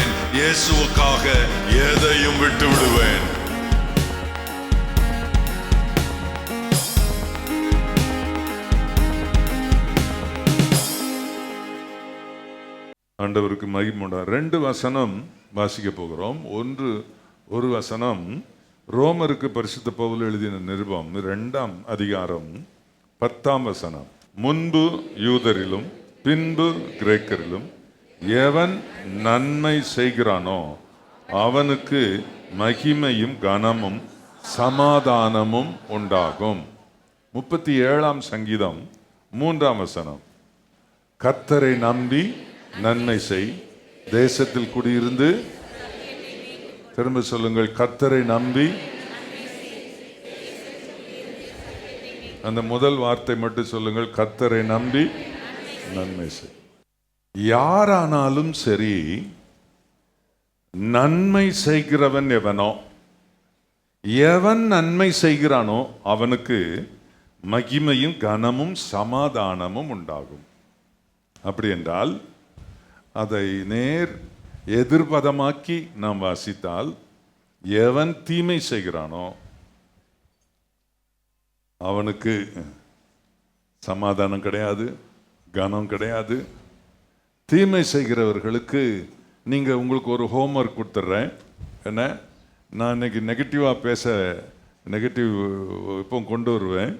விடுவேன், இயேசுவுக்காக எதையும் விட்டு விடுவேன். ஆண்டவருக்கு மகிமை. 2 வசனம் வாசிக்க போகிறோம். ஒரு வசனம் ரோமருக்கு பரிசுத்த பவுல் எழுதின நிருபம் 2ஆம் அதிகாரம் 10ஆம் வசனம். முன்பு யூதரிலும் பின்பு கிரேக்கரிலும் எவன் நன்மை செய்கிறானோ அவனுக்கு மகிமையும் கனமும் சமாதானமும் உண்டாகும். 37ஆம் சங்கீதம் 3ஆம் வசனம். கர்த்தரை நம்பி நன்மை செய், தேசத்தில் குடியிருந்து, திரும்ப சொல்லுங்கள், கர்த்தரை நம்பி. அந்த முதல் வார்த்தை மட்டும் சொல்லுங்கள், கர்த்தரை நம்பி நன்மை செய். யாரானாலும் சரி, நன்மை செய்கிறவன் எவனோ, எவன் நன்மை செய்கிறானோ அவனுக்கு மகிமையும் கனமும் சமாதானமும் உண்டாகும். அப்படி என்றால் அதை நேர் எதிர்பதமாக்கி நாம் வாசித்தால், எவன் தீமை செய்கிறானோ அவனுக்கு சமாதானம் கிடையாது, கனம் கிடையாது. தீமை செய்கிறவர்களுக்கு நீங்கள் உங்களுக்கு ஒரு ஹோம்ஒர்க் கொடுத்துட்றேன். என்ன, நான் இன்னைக்கு நெகட்டிவ் இப்போ கொண்டு வருவேன்.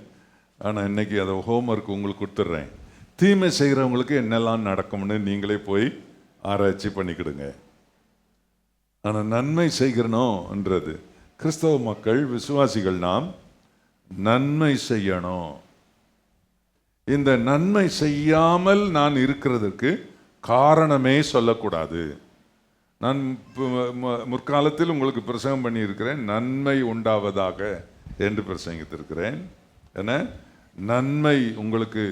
ஆனால் இன்னைக்கு அதை ஹோம்ஒர்க் உங்களுக்கு கொடுத்துட்றேன். தீமை செய்கிறவங்களுக்கு என்னெல்லாம் நடக்கும்னு நீங்களே போய் ஆராய்ச்சி பண்ணிக்கிடுங்க. ஆனால் நன்மை செய்கிறனோன்றது, கிறிஸ்தவ மக்கள் விசுவாசிகள் நாம் நன்மை செய்யணும். இந்த நன்மை செய்யாமல் நான் இருக்கிறதுக்கு காரணமே சொல்லக்கூடாது. நான் முற்காலத்தில் உங்களுக்கு பிரசங்கம் பண்ணியிருக்கிறேன், நன்மை உண்டாவதாக என்று பிரசங்கித்திருக்கிறேன். ஏன்னா நன்மை உங்களுக்கு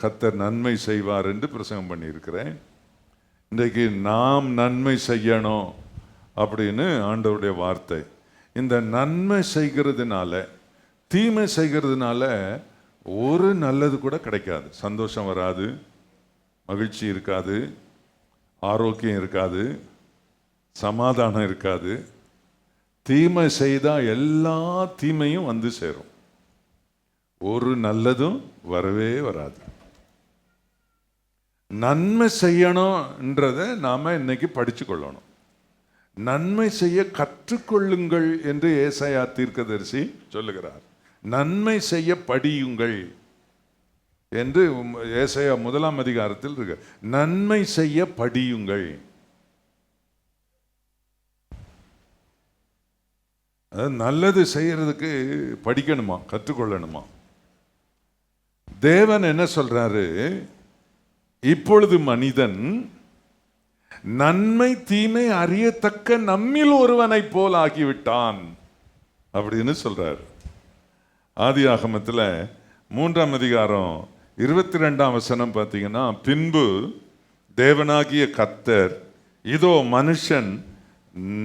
கர்த்தர் நன்மை செய்வார் என்று பிரசங்கம் பண்ணியிருக்கிறேன். இன்றைக்கு நாம் நன்மை செய்யணும் அப்படின்னு ஆண்டவருடைய வார்த்தை. இந்த நன்மை செய்கிறதுனால, தீமை செய்கிறதுனால ஒரு நல்லது கூட கிடைக்காது. சந்தோஷம் வராது, மகிழ்ச்சி இருக்காது, ஆரோக்கியம் இருக்காது, சமாதானம் இருக்காது. தீமை செய்தால் எல்லா தீமையும் வந்து சேரும், ஒரு நல்லதும் வரவே வராது. நன்மை செய்யணும்ன்றதை நாம இன்னைக்கு படிச்சு கொள்ளணும். நன்மை செய்ய கற்றுக்கொள்ளுங்கள் என்று ஏசாயா தீர்க்கதரிசி சொல்லுகிறார். நன்மை செய்ய படியுங்கள் என்று ஏசாயா 1ஆம் அதிகாரத்தில் இருக்கு. நன்மை செய்ய படியுங்கள். நல்லது செய்யறதுக்கு படிக்கணுமா, கற்றுக்கொள்ளணுமா? தேவன் என்ன சொல்றாரு? இப்பொழுது மனிதன் நன்மை தீமை அறியத்தக்க நம்மில் ஒருவனை போல் ஆகிவிட்டான் அப்படின்னு சொல்றார். ஆதியாகமத்தில் 3ஆம் அதிகாரம் 22ஆம் வசனம் பார்த்தீங்கன்னா, பின்பு தேவனாகிய கர்த்தர், இதோ மனுஷன்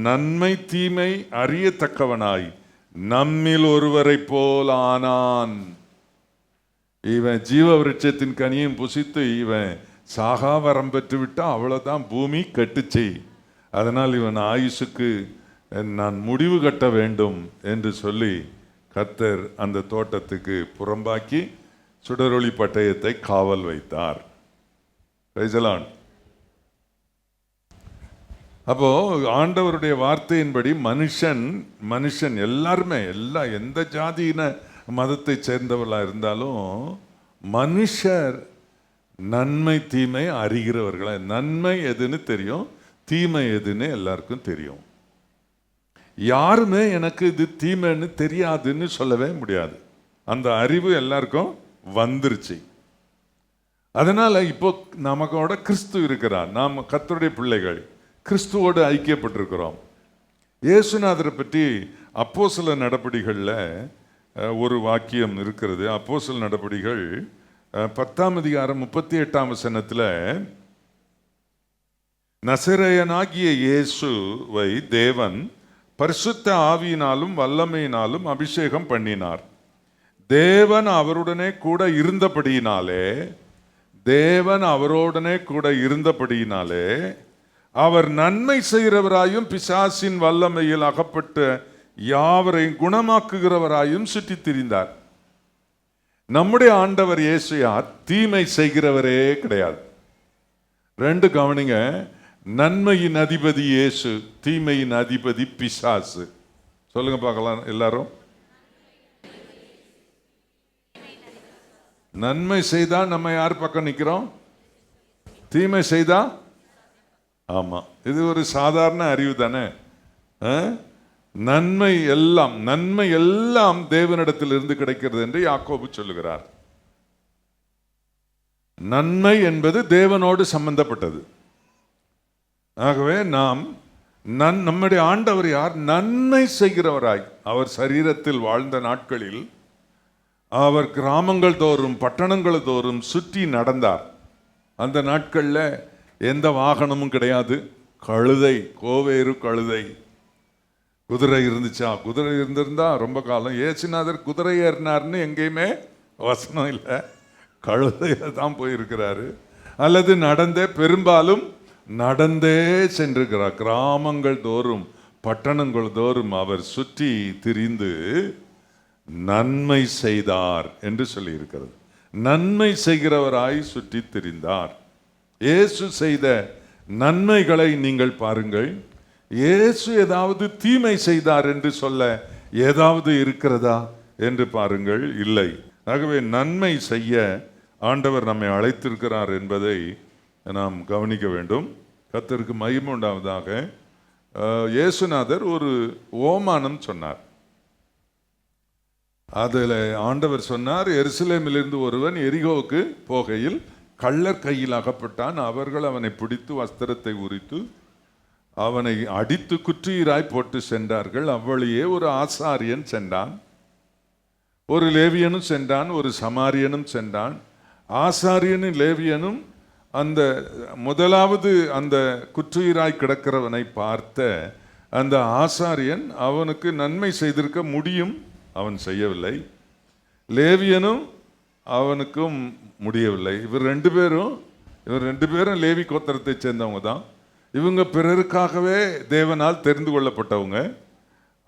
நன்மை தீமை அறியத்தக்கவனாய் நம்மில் ஒருவரை போல் ஆனான். இவன் ஜீவ விருட்சத்தின் கனியும் புசித்து இவன் சாகா வரம் பெற்று விட்டா அவ்வளவுதான், பூமி கட்டுச்சு. அதனால் இவன் ஆயுசுக்கு நான் முடிவு கட்ட வேண்டும் என்று சொல்லி கர்த்தர் அந்த தோட்டத்துக்கு புறம்பாக்கி சுடரொளி பட்டயத்தை காவல் வைத்தார். அப்போ ஆண்டவருடைய வார்த்தையின்படி மனுஷன் எல்லாருமே, எந்த ஜாதியின மதத்தை சேர்ந்தவர்களாக இருந்தாலும் மனுஷர் நன்மை தீமை அறிகிறவர்களா. நன்மை எதுன்னு தெரியும், தீமை எதுன்னு எல்லாருக்கும் தெரியும். யாருமே எனக்கு இது தீமைன்னு தெரியாதுன்னு சொல்லவே முடியாது. அந்த அறிவு எல்லாருக்கும் வந்துருச்சு. அதனால இப்போ நமக்கோட கிறிஸ்து இருக்கிறார். நாம் கர்த்தருடைய பிள்ளைகள், கிறிஸ்துவோடு ஐக்கியப்பட்டிருக்கிறோம். இயேசுநாதரை பற்றி அப்போஸ்தலர் நடபடிகளில் ஒரு வாக்கியம் இருக்கிறது. அப்போஸ்தலர் நடபடிகள் 10ஆம் அதிகாரம் 38ஆம் வசனத்தில், நசரேயனாகிய இயேசுவை தேவன் பரிசுத்த ஆவியினாலும் வல்லமையினாலும் அபிஷேகம் பண்ணினார். தேவன் அவருடனே கூட இருந்தபடியினாலே அவர் நன்மை செய்கிறவராயும் பிசாசின் வல்லமையில் அகப்பட்ட யாவரையும் குணமாக்குகிறவராயும் சுற்றித் திரிந்தார். நம்முடைய ஆண்டவர் இயேசு யார்? தீமை செய்கிறவரே கிடையாது. ரெண்டு கவனிங்க. நன்மையின் அதிபதி இயேசு, தீமையின் அதிபதி பிசாசு. சொல்லுங்க பார்க்கலாம் எல்லாரும். நன்மை செய்தா நம்ம யார் பக்கம் நிக்கிறோம்? தீமை செய்தா? ஆமா, இது ஒரு சாதாரண அறிவு தானே. நன்மை எல்லாம் தேவனிடத்தில் இருந்து கிடைக்கிறது என்று யாக்கோபு சொல்லுகிறார். நன்மை என்பது தேவனோடு சம்பந்தப்பட்டது. ஆகவே நம்முடைய ஆண்டவர் யார்? நன்மை செய்கிறவராய். அவர் சரீரத்தில் வாழ்ந்த நாட்களில் அவர் கிராமங்கள் தோறும் பட்டணங்கள் தோறும் சுற்றி நடந்தார். அந்த நாட்களில் எந்த வாகனமும் கிடையாது. கழுதை, கோவேறு கழுதை. குதிரை இருந்துச்சா? குதிரை இருந்திருந்தா ரொம்ப காலம். ஏசுநாதர் குதிரை ஏறினார்னு எங்கேயுமே வசனம் இல்லை. கழுதையில தான் போயிருக்கிறாரு. அல்லது பெரும்பாலும் நடந்தே சென்றிருக்கிறார். கிராமங்கள் தோறும் பட்டணங்கள் தோறும் அவர் சுற்றி திரிந்து நன்மை செய்தார் என்று சொல்லி இருக்கிறது. நன்மை செய்கிறவராய் சுற்றி திரிந்தார். இயேசு செய்த நன்மைகளை நீங்கள் பாருங்கள். இயேசு ஏதாவது தீமை செய்தார் என்று சொல்ல ஏதாவது இருக்கிறதா என்று பாருங்கள், இல்லை. ஆகவே நன்மை செய்ய ஆண்டவர் நம்மை அழைத்திருக்கிறார் என்பதை நாம் கவனிக்க வேண்டும். கர்த்தருக்கு மகிமை உண்டாவதாக. இயேசுநாதர் ஒரு ஓமானம் சொன்னார். அதில் ஆண்டவர் சொன்னார், எருசலேமிலிருந்து ஒருவன் எரிகோவுக்கு போகையில் கள்ளர் கையில் அகப்பட்டான். அவர்கள் அவனை பிடித்து வஸ்திரத்தை உரித்து அவனை அடித்து குற்றியராய் போட்டு சென்றார்கள். அவ்வழியே ஒரு ஆசாரியன் சென்றான், ஒரு லேவியனும் சென்றான், ஒரு சமாரியனும் சென்றான். ஆசாரியனும் லேவியனும் அந்த முதலாவது அந்த குற்றுயிராய் கிடக்கிறவனை பார்த்த அந்த ஆசாரியன் அவனுக்கு நன்மை செய்திருக்க முடியும், அவன் செய்யவில்லை. லேவியனும் அவனுக்கும் முடியவில்லை. இவர் ரெண்டு பேரும் லேவி கோத்திரத்தை சேர்ந்தவங்க தான். இவங்க பிறருக்காகவே தேவனால் தெரிந்து கொள்ளப்பட்டவங்க.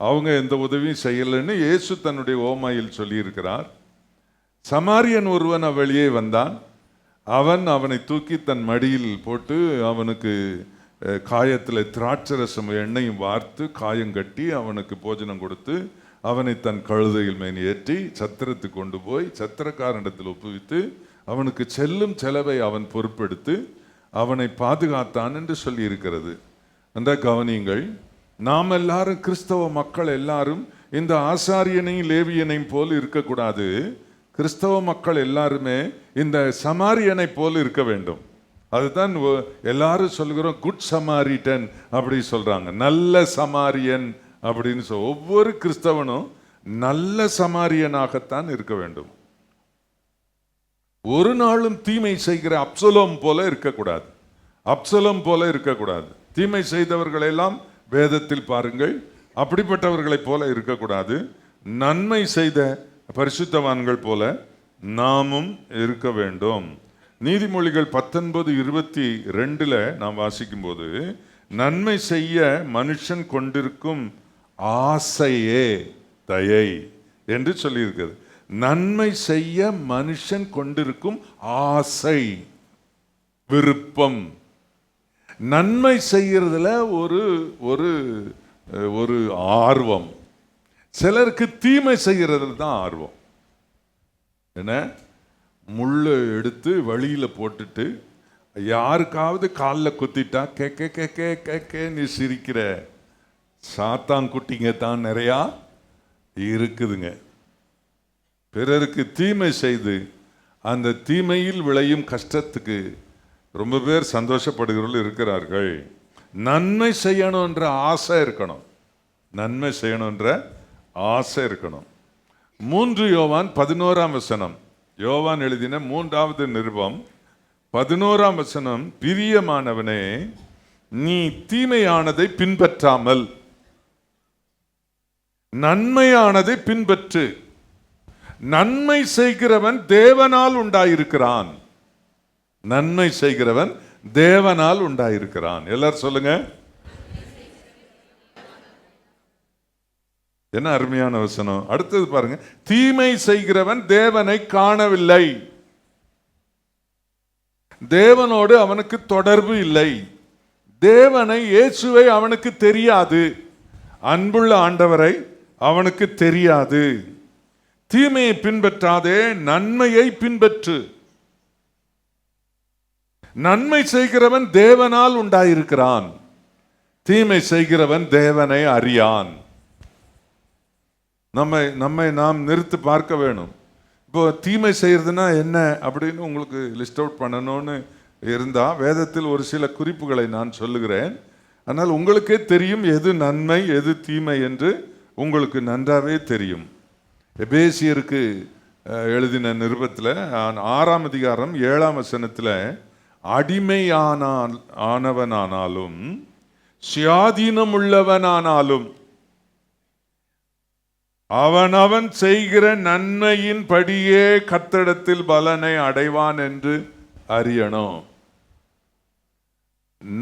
அவங்க எந்த உதவியும் செய்யலைன்னு இயேசு தன்னுடைய ஓமாயில் சொல்லியிருக்கிறார். சமாரியன் ஒருவன் வெளியே வந்தான். அவனை தூக்கி தன் மடியில் போட்டு அவனுக்கு காயத்தில் திராட்சரசம் எண்ணெயும் வார்த்து காயங்கட்டி அவனுக்கு போஜனம் கொடுத்து அவனை தன் கழுதையில் மேல் ஏற்றி சத்திரத்துக்கு கொண்டு போய் சத்திரக்காரனிடத்தில் ஒப்புவித்து அவனுக்கு செல்லும் செலவை அவன் பொறுப்பெடுத்து அவனை பாதுகாத்தான் என்று சொல்லி இருக்கிறது. அந்த கவனியங்கள். நாம் எல்லாரும் கிறிஸ்தவ மக்கள் எல்லாரும் இந்த ஆசாரியனையும் லேவியனையும் போல் இருக்கக்கூடாது. கிறிஸ்தவ மக்கள் எல்லாருமே இந்த சமாரியனை போல் இருக்க வேண்டும். அதுதான் எல்லாரும் சொல்கிறோம், குட் சமாரிட்டன் அப்படி சொல்றாங்க, நல்ல சமாரியன் அப்படின்னு ஒவ்வொரு கிறிஸ்தவனும் நல்ல சமாரியனாகத்தான் இருக்க வேண்டும். ஒரு நாளும் தீமை செய்கிற அப்சலோம் போல இருக்கக்கூடாது. தீமை செய்தவர்கள் எல்லாம் வேதத்தில் பாருங்கள், அப்படிப்பட்டவர்களை போல இருக்கக்கூடாது. நன்மை செய்த பரிசுத்தவான்கள் போல நாமும் இருக்க வேண்டும். நீதிமொழிகள் 19:22 நாம் வாசிக்கும் போது, நன்மை செய்ய மனுஷன் கொண்டிருக்கும் ஆசையே தயை என்று சொல்லியிருக்கிறது. நன்மை செய்ய மனுஷன் கொண்டிருக்கும் ஆசை, விருப்பம். நன்மை செய்யறதுல ஒரு ஆர்வம். சிலருக்கு தீமை செய்யறதுல தான் ஆர்வம். என்ன, முள்ளு எடுத்து வழியில போட்டுட்டு யாருக்காவது காலில் குத்திட்டா கே நீ சிரிக்கிற சாத்தாங்குட்டிங்க தான் நிறையா இருக்குதுங்க. பிறருக்கு தீமை செய்து அந்த தீமையில் விளையும் கஷ்டத்துக்கு ரொம்ப பேர் சந்தோஷப்படுகிறவர்கள் இருக்கிறார்கள். நன்மை செய்யணுன்ற ஆசை இருக்கணும். 3 யோவான் 11 யோவான் எழுதின 3வது நிருபம் 11 பிரியமானவனே, நீ தீமையானதை பின்பற்றாமல் நன்மையானதை பின்பற்று. நன்மை செய்கிறவன் தேவனால் உண்டாயிருக்கிறான். நன்மை செய்கிறவன் தேவனால் உண்டாயிருக்கிறான். எல்லாரும் சொல்லுங்க. என்ன அருமையான வசனம். அடுத்தது பாருங்க, தீமை செய்கிறவன் தேவனை காணவில்லை. தேவனோடு அவனுக்கு தொடர்பு இல்லை. தேவனை, இயேசுவை அவனுக்கு தெரியாது. அன்புள்ள ஆண்டவரை அவனுக்கு தெரியாது. தீமையை பின்பற்றாதே, நன்மையை பின்பற்று. நன்மை செய்கிறவன் தேவனால் உண்டாயிருக்கிறான். தீமை செய்கிறவன் தேவனை அறியான். நம்மை நாம் நிறுத்தி பார்க்க வேணும். இப்போ தீமை செய்யறதுன்னா என்ன அப்படின்னு உங்களுக்கு லிஸ்ட் அவுட் பண்ணணும்னு இருந்தா, வேதத்தில் ஒரு சில குறிப்புகளை நான் சொல்லுகிறேன். ஆனால் உங்களுக்கே தெரியும் எது நன்மை எது தீமை என்று உங்களுக்கு நன்றாவே தெரியும். எபேசியருக்கு எழுதின நிருபத்தில் 6ஆம் அதிகாரம் 7ஆம் வசனத்தில், அடிமையானவனானாலும் சுயாதீனம் உள்ளவனானாலும் அவனவன் செய்கிற நன்மையின் படியே கர்த்தரிடத்தில் பலனை அடைவான் என்று அறியணும்.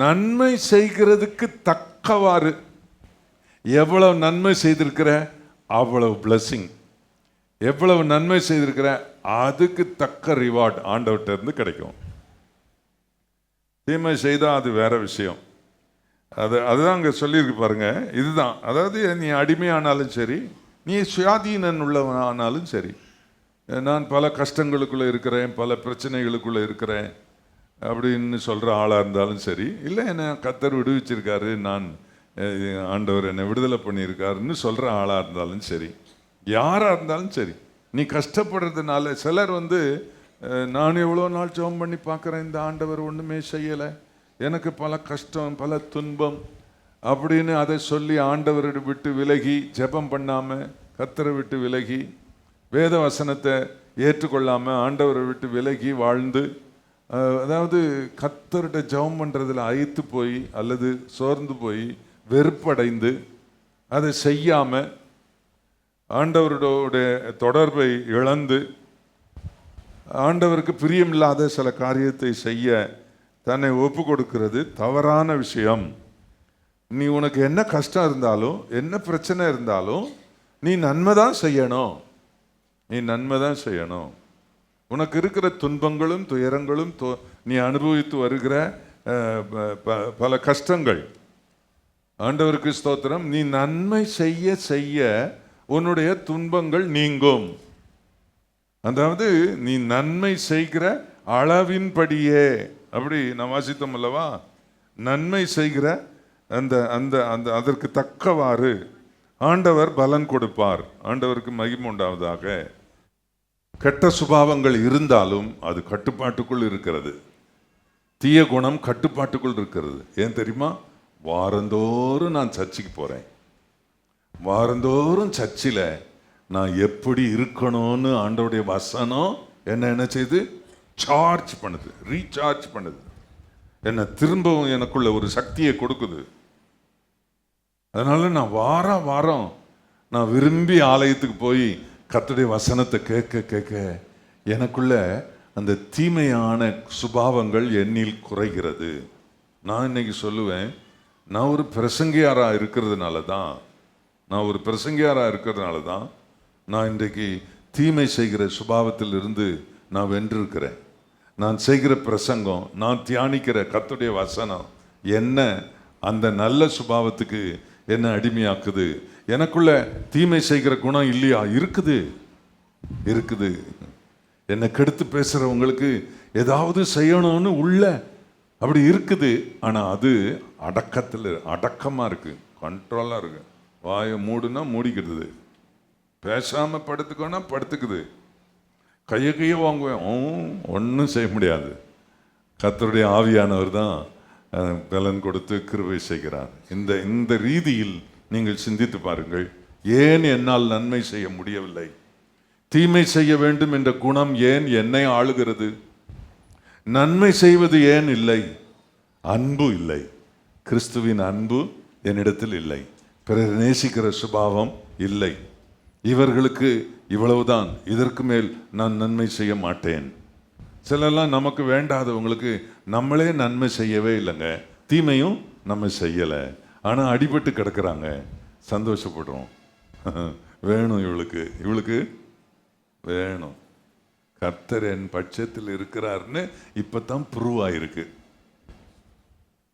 நன்மை செய்கிறதுக்கு தக்கவாறு எவ்வளவு நன்மை செய்திருக்கிற அவ்வளவு பிளஸிங், எவ்வளவு நன்மை செய்திருக்கிற அதுக்கு தக்க ரிவார்ட் ஆண்டவர்கிட்ட இருந்து கிடைக்கும். தீமை செய்தால் அது வேற விஷயம். அதுதான் அங்கே சொல்லியிருக்கு பாருங்க. இதுதான், அதாவது நீ அடிமையானாலும் சரி, நீ சுயாதீனன் உள்ளவனானாலும் சரி, நான் பல கஷ்டங்களுக்குள்ளே இருக்கிறேன், பல பிரச்சனைகளுக்குள்ளே இருக்கிறேன் அப்படின்னு சொல்கிற ஆளாக இருந்தாலும் சரி, இல்லை என்னை கர்த்தர் விடுவிச்சிருக்காரு, நான் ஆண்டவர் என்னை விடுதலை பண்ணியிருக்காருன்னு சொல்கிற ஆளாக இருந்தாலும் சரி, யாராக இருந்தாலும் சரி, நீ கஷ்டப்படுறதுனால சிலர் நான் எவ்வளோ நாள் ஜெபம் பண்ணி பார்க்குறேன், இந்த ஆண்டவர் ஒன்றுமே செய்யலை, எனக்கு பல கஷ்டம் பல துன்பம் அப்படின்னு அதை சொல்லி ஆண்டவரை விட்டு விலகி, ஜெபம் பண்ணாமல் கர்த்தரை விட்டு விலகி, வேத வசனத்தை ஏற்றுக்கொள்ளாமல் ஆண்டவரை விட்டு விலகி வாழ்ந்து, அதாவது கர்த்தர்கிட்ட ஜெபம் பண்ணுறதுல அயித்து போய் அல்லது சோர்ந்து போய் வெறுப்படைந்து அதை செய்யாமல் ஆண்டவரோட தொடர்பை இழந்து ஆண்டவருக்கு பிரியமில்லாத சில காரியத்தை செய்ய தன்னை ஒப்பு கொடுக்கிறது தவறான விஷயம். நீ உனக்கு என்ன கஷ்டம் இருந்தாலும் என்ன பிரச்சனை இருந்தாலும் நீ நன்மை தான் செய்யணும். நீ நன்மை தான் செய்யணும். உனக்கு இருக்கிற துன்பங்களும் துயரங்களும் நீ அனுபவித்து வருகிற பல கஷ்டங்கள், ஆண்டவருக்கு ஸ்தோத்திரம், நீ நன்மை செய்ய செய்ய உன்னுடைய துன்பங்கள் நீங்கும். அதாவது நீ நன்மை செய்கிற அளவின்படியே, அப்படி நான் வாசித்தோம் அல்லவா, நன்மை செய்கிற அந்த அந்த அந்த அதற்கு தக்கவாறு ஆண்டவர் பலன் கொடுப்பார். ஆண்டவருக்கு மகிமை உண்டாவதாக. கெட்ட சுபாவங்கள் இருந்தாலும் அது கட்டுப்பாட்டுக்குள் இருக்கிறது. தீய குணம் கட்டுப்பாட்டுக்குள் இருக்கிறது. ஏன் தெரியுமா? வாரந்தோறும் நான் சர்ச்சுக்கு போகிறேன், வாரந்தோறும் சர்ச்சில் நான் எப்படி இருக்கணும்னு ஆண்டவருடைய வசனம் என்ன செய்து சார்ஜ் பண்ணுது, ரீசார்ஜ் பண்ணுது, என்னை திரும்பவும் எனக்குள்ள ஒரு சக்தியை கொடுக்குது. அதனால நான் வாரம் நான் விரும்பி ஆலயத்துக்கு போய் கர்த்தருடைய வசனத்தை கேட்க கேட்க எனக்குள்ள அந்த தீமையான சுபாவங்கள் என்னில் குறைகிறது. நான் இன்னைக்கு சொல்லுவேன், நான் ஒரு பிரசங்கியாராக இருக்கிறதுனால தான் நான் இன்றைக்கு தீமை செய்கிற சுபாவத்தில் இருந்து நான் வென்றிருக்கிறேன். நான் செய்கிற பிரசங்கம், நான் தியானிக்கிற கர்த்தருடைய வசனம் என்ன அந்த நல்ல சுபாவத்துக்கு என்ன அடிமையாக்குது. எனக்குள்ள தீமை செய்கிற குணம் இல்லையா? இருக்குது. என்னை கெடுத்து பேசுறவங்களுக்கு ஏதாவது செய்யணும்னு உள்ள அப்படி இருக்குது. ஆனால் அது அடக்கமாக இருக்கு, கண்ட்ரோலாக இருக்கு. வாயை மூடுனா மூடிக்கிறது, பேசாமல் படுத்துக்கோனா படுத்துக்குது, கையை வாங்குவேன், ஒன்றும் செய்ய முடியாது. கர்த்தருடைய ஆவியானவர் தான் பலன் கொடுத்து கிருபை செய்கிறார். இந்த ரீதியில் நீங்கள் சிந்தித்து பாருங்கள். ஏன் என்னால் நன்மை செய்ய முடியவில்லை? தீமை செய்ய வேண்டும் என்ற குணம் ஏன் என்னை ஆளுகிறது? நன்மை செய்வது ஏன் இல்லை? அன்பு இல்லை. கிறிஸ்துவின் அன்பு என்னிடத்தில் இல்லை. பிறர் நேசிக்கிற சுபாவம் இல்லை. இவர்களுக்கு இவ்வளவுதான், இதற்கு மேல் நான் நன்மை செய்ய மாட்டேன். சிலெல்லாம் நமக்கு வேண்டாதவங்களுக்கு நம்மளே நன்மை செய்யவே இல்லைங்க, தீமையும் நம்ம செய்யலை, ஆனால் அடிபட்டு கிடக்குறாங்க, சந்தோஷப்படுறோம். வேணும் இவளுக்கு வேணும், கர்த்தர் என் பட்சத்தில் இருக்கிறாருன்னு இப்பதான் ப்ரூவ் ஆயிருக்கு.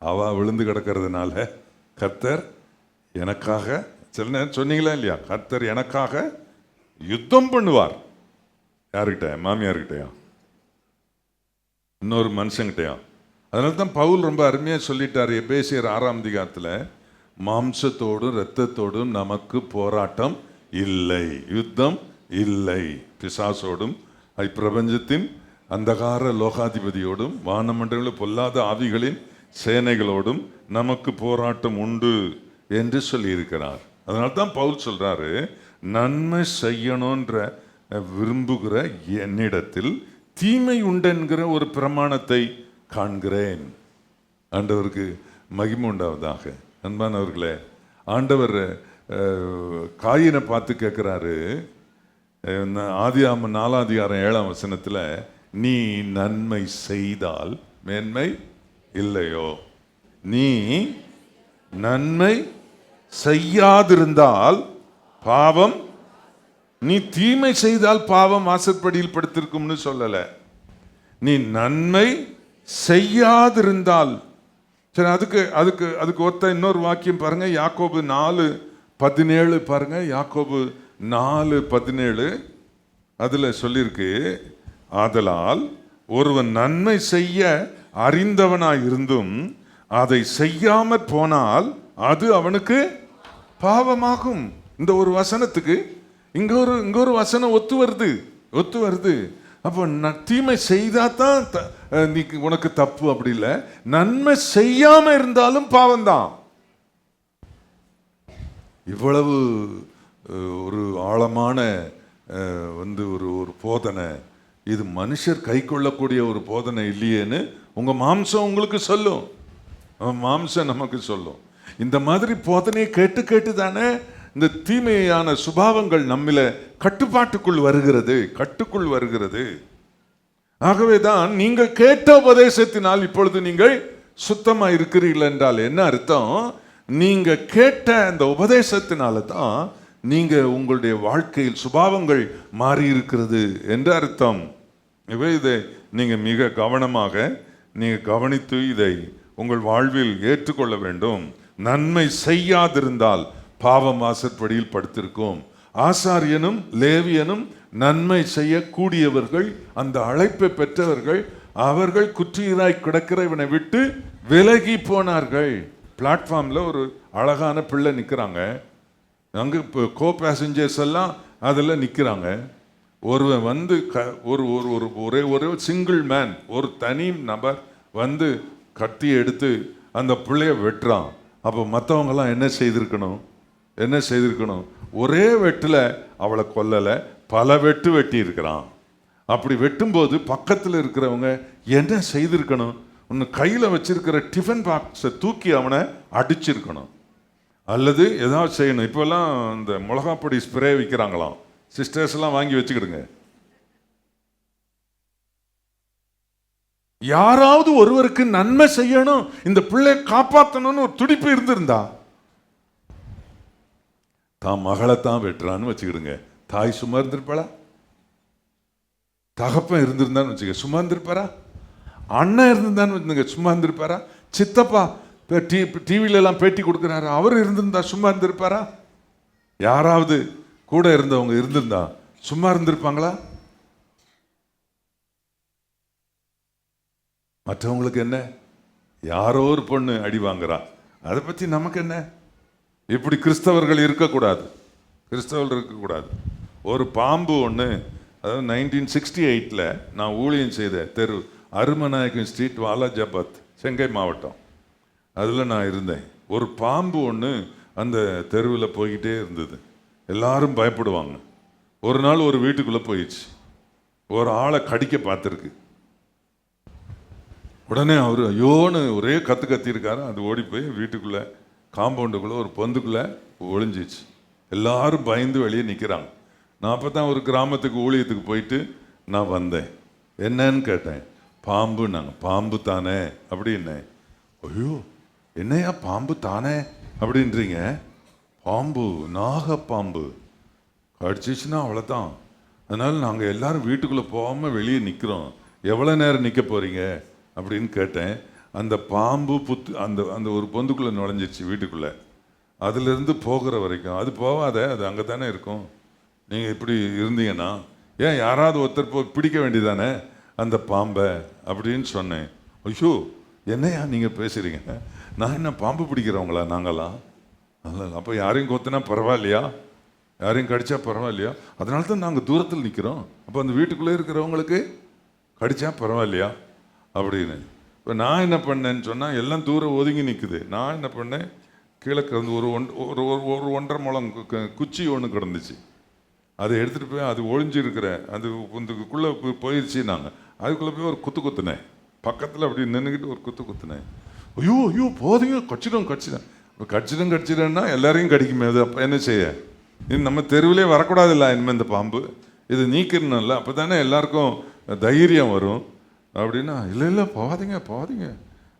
அவ விழுந்து கிடக்கிறதுனால கர்த்தர் எனக்காக, சில நேரம் சொன்னீங்களா இல்லையா, கர்த்தர் எனக்காக யுத்தம் பண்ணுவார். யாருக்கிட்ட? மாமியார்கிட்டயா, இன்னொரு மனுஷங்கிட்டயா? அதனால தான் பவுல் ரொம்ப அருமையாக சொல்லிட்டார் எபேசியர் 6ஆம் அதிகாரத்தில், மாம்சத்தோடும் இரத்தத்தோடும் நமக்கு போராட்டம் இல்லை, யுத்தம் இல்லை, பிசாசோடும் பிரபஞ்சத்தின் அந்தகார லோகாதிபதியோடும் வானமண்டல பொல்லாத ஆவிகளின் சேனைகளோடும் நமக்கு போராட்டம் உண்டு என்று சொல்லியிருக்கிறார். அதனால தான் பவுல் சொல்றாரு, நன்மை செய்யணுன்ற விரும்புகிற என்னிடத்தில் தீமை உண்டென்கிற ஒரு பிரமாணத்தை காண்கிறேன். ஆண்டவருக்கு மகிமை உண்டாவதாக. அன்பானவர்களே, ஆண்டவர் காயினை பார்த்து கேட்குறாரு, ஆதியாகமம் 4ஆம் அதிகாரம் 7ஆம் வசனத்தில், நீ நன்மை செய்தால் மேன்மை இல்லையோ, நீ நன்மை செய்யாதிருந்தால் பாவம், நீ தீமை செய்தால் பாவம் வாசற்படியில் படுத்திருக்கும்னு சொல்லல, நீ நன்மை செய்யாதிருந்தால். சரி, அதுக்கு ஒத்த இன்னொரு வாக்கியம் பாருங்க, யாக்கோபு 4:17 பாருங்க. யாக்கோபு 4:17 அதுல சொல்லியிருக்கு, ஆதலால் ஒருவன் நன்மை செய்ய அறிந்தவனாய் இருந்தும் அதை செய்யாமற் போனால் அது அவனுக்கு பாவமாகும். இந்த ஒரு வசனத்துக்கு இங்க ஒரு வசனம் ஒத்து வருது. அப்போ தீமை செய்தா தான் நீ உனக்கு தப்பு, அப்படி இல்லை, நன்மை செய்யாம இருந்தாலும் பாவம்தான். இவ்வளவு ஒரு ஆழமான ஒரு போதனை, இது மனுஷர் கை கொள்ளக்கூடிய ஒரு போதனை இல்லையேன்னு உங்க மாம்சம் உங்களுக்கு சொல்லும், மாம்சம் நமக்கு சொல்லும். இந்த மாதிரி போதனையை கேட்டு தானே இந்த தீமையான சுபாவங்கள் நம்மில கட்டுக்குள் வருகிறது. ஆகவேதான் நீங்கள் கேட்ட உபதேசத்தினால் இப்பொழுது நீங்கள் சுத்தமா இருக்கிறீர்கள் என்றால் என்ன அர்த்தம்? நீங்க கேட்ட அந்த உபதேசத்தினால தான் நீங்க உங்களுடைய வாழ்க்கையில் சுபாவங்கள் மாறி இருக்கிறது என்று அர்த்தம். இதை நீங்க மிக கவனமாக நீங்க கவனித்து இதை உங்கள் வாழ்வில் ஏற்றுக்கொள்ள வேண்டும். நன்மை செய்யாதிருந்தால் பாவம் வாசற்படியில் படுத்திருக்கும். ஆசாரியனும் லேவியனும் நன்மை செய்யக்கூடியவர்கள், அந்த அழைப்பை பெற்றவர்கள், அவர்கள் குற்றியராய் கிடக்கிற இவனை விட்டு விலகி போனார்கள். பிளாட்ஃபார்ம்ல ஒரு அழகான பிள்ளை நிற்கிறாங்க, அங்கே கோ பேசஞ்சர்ஸ் எல்லாம் அதில் நிற்கிறாங்க. ஒருவன் வந்து ஒரே சிங்கிள் மேன், ஒரு தனி நபர் வந்து கத்தி எடுத்து அந்த பிள்ளைய வெட்டுறான். அப்போ மற்றவங்கெல்லாம் என்ன செய்திருக்கணும்? ஒரே வெட்டில் அவளை கொல்லலை, பல வெட்டு வெட்டி இருக்கிறான். அப்படி வெட்டும்போது பக்கத்தில் இருக்கிறவங்க என்ன செய்திருக்கணும்? ஒன்று கையில் வச்சிருக்கிற டிஃபன் பாக்ஸை தூக்கி அவனை அடிச்சிருக்கணும், அல்லது ஏதாவது செய்யணும். இப்போல்லாம் இந்த மிளகாப்பொடி ஸ்ப்ரே விற்கிறாங்களாம், சிஸ்டர்ஸ் எல்லாம் வாங்கி வச்சுக்கிடுங்க. யாராவது ஒருவருக்கு நன்மை செய்யணும், இந்த பிள்ளை காப்பாற்றணும்னு ஒரு துடிப்பு இருந்திருந்தா, தான் மகளைத்தான் வெட்டுறான்னு வச்சுக்கிடுங்க, தாய் சும்மா இருந்திருப்பாளா? தகப்பன் இருந்திருந்தான்னு வச்சுக்க சும்மா இருந்திருப்பாரா? அண்ணன் இருந்திருந்தான்னு வச்சுங்க சும்மா இருந்திருப்பாரா? சித்தப்பா டிவில எல்லாம் பேட்டி கொடுக்குறாரு, அவர் இருந்திருந்தா சும்மா இருந்திருப்பாரா? யாராவது கூட இருந்தவங்க இருந்திருந்தா சும்மா இருந்திருப்பாங்களா? மற்றவங்களுக்கு என்ன? யாரோ ஒரு பொண்ணு அடி வாங்குறா, அதை பத்தி நமக்கு என்ன? இப்படி கிறிஸ்தவர்கள் இருக்கக்கூடாது. ஒரு பாம்பு ஒன்று, அதாவது 1968 நான் ஊழியம் செய்த தெரு அருமநாயக்கன் ஸ்ட்ரீட், வாலாஜாபாத், செங்கை மாவட்டம், அதில் நான் இருந்தேன். ஒரு பாம்பு ஒன்று அந்த தெருவில் போய்கிட்டே இருந்தது, எல்லாரும் பயப்படுவாங்க. ஒரு நாள் ஒரு வீட்டுக்குள்ளே போயிடுச்சு, ஒரு ஆளை கடிக்க பார்த்துருக்கு. உடனே அவர் ஐயோன்னு ஒரே கத்திருக்காரு. அது ஓடி போய் வீட்டுக்குள்ளே காம்பவுண்டுக்குள்ளே ஒரு பொந்துக்குள்ளே ஒளிஞ்சிச்சு. எல்லாரும் பயந்து வெளியே நிற்கிறாங்க. நான் அப்போ தான் ஒரு கிராமத்துக்கு ஊழியத்துக்கு போயிட்டு நான் வந்தேன். என்னன்னு கேட்டேன். பாம்பு. நாங்கள் பாம்பு தானே அப்படின்னேன். ஐயோ என்னையா பாம்பு தானே அப்படின்றீங்க? பாம்பு, நாகப்பாம்பு கடிச்சிச்சுன்னா அவ்வளோதான். அதனால் நாங்கள் எல்லாரும் வீட்டுக்குள்ளே போகாமல் வெளியே நிற்கிறோம். எவ்வளோ நேரம் நிற்க போகிறீங்க அப்படின்னு கேட்டேன். அந்த பாம்பு அந்த ஒரு பொந்துக்குள்ளே நுழைஞ்சிச்சு வீட்டுக்குள்ளே. அதுலேருந்து போகிற வரைக்கும் அது போகாத, அது அங்கே தானே இருக்கும். நீங்கள் இப்படி இருந்தீங்கன்னா ஏன் யாராவது ஒருத்தர் போய் பிடிக்க வேண்டியதானே அந்த பாம்பை அப்படின்னு சொன்னேன். ஐயோ என்னையா நீங்கள் பேசுகிறீங்க? நான் என்ன பாம்பு பிடிக்கிறவங்களா நாங்களாம்? அப்போ யாரையும் கொத்தினா பரவாயில்லையா? யாரையும் கடிச்சா பரவாயில்லையா? அதனால தான் நாங்கள் தூரத்தில் நிற்கிறோம். அப்போ அந்த வீட்டுக்குள்ளே இருக்கிறவங்களுக்கு கடிச்சா பரவாயில்லையா அப்படின்னு. இப்போ நான் என்ன பண்ணேன்னு சொன்னால் எல்லாம் தூரம் ஒதுங்கி நிற்குது. நான் என்ன பண்ணேன், கீழே கிடந்து ஒரு 1.5 முழம் குச்சி ஒன்று கிடந்துச்சு. அதை எடுத்துகிட்டு போய் அது ஒழிஞ்சிருக்கிற அது இதுக்குள்ளே போயிடுச்சு. நாங்கள் அதுக்குள்ளே போய் ஒரு குத்துனேன். பக்கத்தில் அப்படி நின்றுக்கிட்டு ஒரு குத்துனேன். ஐயோ ஐயோ போதுங்க, கடிச்சிடுன்னா எல்லாரையும் கடிக்குமே. அது அப்போ என்ன செய்ய? இது நம்ம தெருவிலே வரக்கூடாதுல்ல இனிமேல் இந்த பாம்பு. இது நீக்கணும்ல, அப்போ தானே எல்லாருக்கும் தைரியம் வரும் அப்படின்னா. இல்லை போகாதீங்க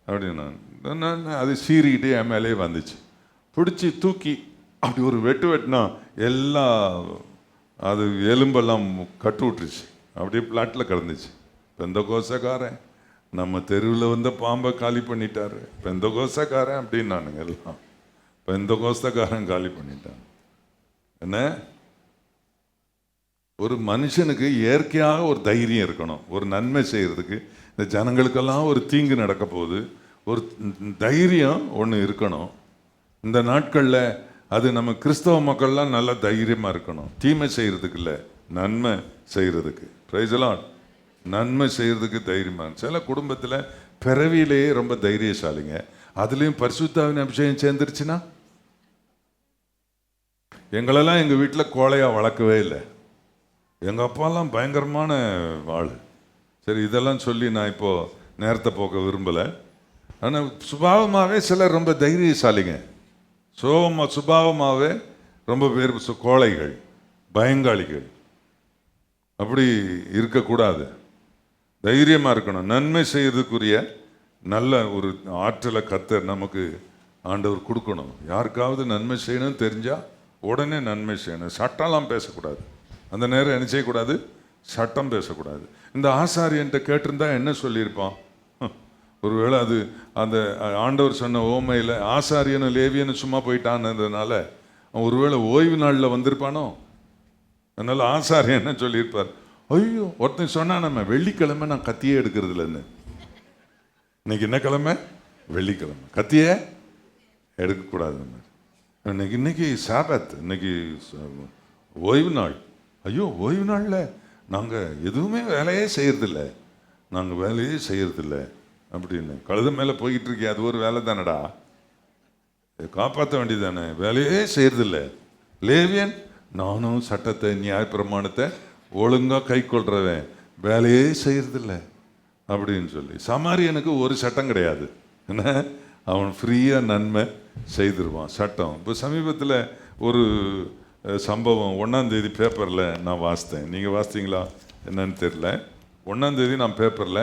அப்படின்னா நான் அது சீறிக்கிட்டே என் மேலே வந்துச்சு. பிடிச்சி தூக்கி அப்படி ஒரு வெட்டினா எல்லா அது எலும்பெல்லாம் கட்டு விட்டுருச்சு. அப்படியே பிளாட்டில் கிடந்துச்சு. பெந்தகோசக்காரன் நம்ம தெருவில் வந்த பாம்பை காலி பண்ணிட்டாரு. பெந்தகோசக்காரன் அப்படின்னு நானுங்க எல்லாம் பெந்தகோசக்காரன் காலி பண்ணிட்டான். என்ன, ஒரு மனுஷனுக்கு இயற்கையாக ஒரு தைரியம் இருக்கணும். ஒரு நன்மை செய்கிறதுக்கு, இந்த ஜனங்களுக்கெல்லாம் ஒரு தீங்கு நடக்க போகுது, ஒரு தைரியம் ஒன்று இருக்கணும். இந்த நாட்களில் அது நம்ம கிறிஸ்தவ மக்கள்லாம் நல்லா தைரியமாக இருக்கணும். தீமை செய்கிறதுக்கு இல்லை, நன்மை செய்கிறதுக்கு. Praise the Lord. நன்மை செய்கிறதுக்கு தைரியமாக. சில குடும்பத்தில் பிறவியிலேயே ரொம்ப தைரியசாலிங்க. அதுலேயும் பரிசுத்தாவின் அபிஷேகம் சேர்ந்துருச்சுன்னா. எங்களெல்லாம் எங்கள் வீட்டில் கோழையாக வளர்க்கவே இல்லை. எங்கள் அப்பாலாம் பயங்கரமான ஆள். சரி, இதெல்லாம் சொல்லி நான் இப்போது நேரத்தை போக்க விரும்பலை. ஆனால் சுபாவமாகவே சிலர் ரொம்ப தைரியசாலிங்க. சுபாவமாகவே ரொம்ப பேர் கோழைகள், பயங்காளிகள். அப்படி இருக்கக்கூடாது. தைரியமாக இருக்கணும். நன்மை செய்யறதுக்குரிய நல்ல ஒரு ஆற்றலை கர்த்தர் நமக்கு ஆண்டவர் கொடுக்கணும். யாருக்காவது நன்மை செய்யணும்னு தெரிஞ்சால் உடனே நன்மை செய்யணும். சட்டம்லாம் பேசக்கூடாது. அந்த நேரம் என்ன செய்யக்கூடாது? சட்டம் பேசக்கூடாது. இந்த ஆசாரியன்ட்ட கேட்டிருந்தா என்ன சொல்லியிருப்பான்? ஒருவேளை அது அந்த ஆண்டவர் சொன்ன ஓமையில் ஆசாரியனும் லேவியனும் சும்மா போயிட்டான்றதுனால அவன் ஒருவேளை ஓய்வு நாளில் வந்திருப்பானோ. அதனால ஆசாரியன் என்ன சொல்லியிருப்பார்? ஐயோ, ஒருத்தன் சொன்னா நம்ம வெள்ளிக்கிழமை நான் கத்தியே எடுக்கிறது இல்லைன்னு. இன்னைக்கு என்ன கிழமை? வெள்ளிக்கிழமை. கத்தியே எடுக்கக்கூடாது. இன்னைக்கு சாபத், இன்னைக்கு ஓய்வு நாள். ஐயோ, ஓய்வு நாளில் நாங்கள் எதுவுமே வேலையே செய்யறதில்ல, நாங்கள் வேலையே செய்யறதில்ல அப்படின்னு. கழுத மேலே போய்கிட்டு இருக்கே, அது ஒரு வேலை தானடா, காப்பாற்ற வேண்டியது தானே. வேலையே செய்யறதில்ல. லேவியன், நானும் சட்டத்தை நியாயப்பிரமாணத்தை ஒழுங்காக கை கொள்றவன், வேலையே செய்யறதில்ல அப்படின்னு சொல்லி. சமாரியனுக்கு ஒரு சட்டம் கிடையாது. என்ன, அவன் ஃப்ரீயாக நன்மை செய்திருவான். சட்டம். இப்போ சமீபத்தில் ஒரு சம்பவம் 1ஆம் தேதி பேப்பரில் நான் வாசித்தேன். நீங்கள் வாசித்தீங்களா என்னன்னு தெரியல. 1ஆம் தேதி நான் பேப்பரில்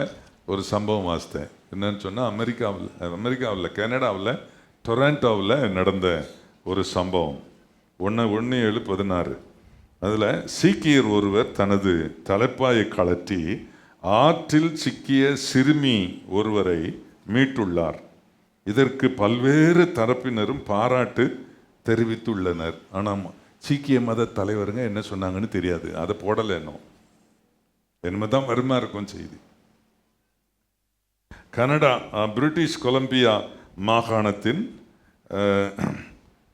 ஒரு சம்பவம் வாசித்தேன். என்னன்னு சொன்னால், அமெரிக்காவில் கனடாவில் டொராண்டோவில் நடந்த ஒரு சம்பவம். 1/7/16. அதில் சீக்கியர் ஒருவர் தனது தலைப்பாயை கழற்றி ஆற்றில் சிக்கிய சிறுமி ஒருவரை மீட்டுள்ளார். இதற்கு பல்வேறு தரப்பினரும் பாராட்டு தெரிவித்துள்ளனர். ஆனால் சீக்கிய மத தலைவருங்க என்ன சொன்னாங்கன்னு தெரியாது. அதை போடலை. என்னதான் வருமா இருக்கும் செய்தி. கனடா, பிரிட்டிஷ் கொலம்பியா மாகாணத்தின்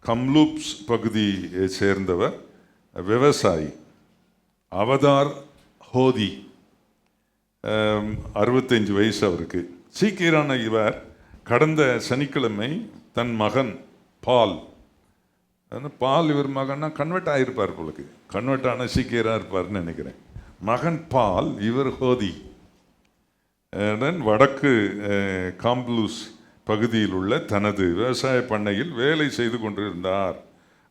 கம்லூப்ஸ் பகுதியை சேர்ந்தவர் விவசாயி அவதார் ஹோதி. 65 வயசு அவருக்கு. சீக்கியரான இவர் கடந்த சனிக்கிழமை தன் மகன் பால் இவர் மகன்னா கன்வெர்ட் ஆகியிருப்பார் போலுக்கு. கன்வெர்ட் ஆன சீக்கியராக இருப்பார்னு நினைக்கிறேன். மகன் பால், இவர் ஹோதி. வடக்கு காம்ப்ளூஸ் பகுதியில் உள்ள தனது விவசாய பண்ணையில் வேலை செய்து கொண்டிருந்தார்.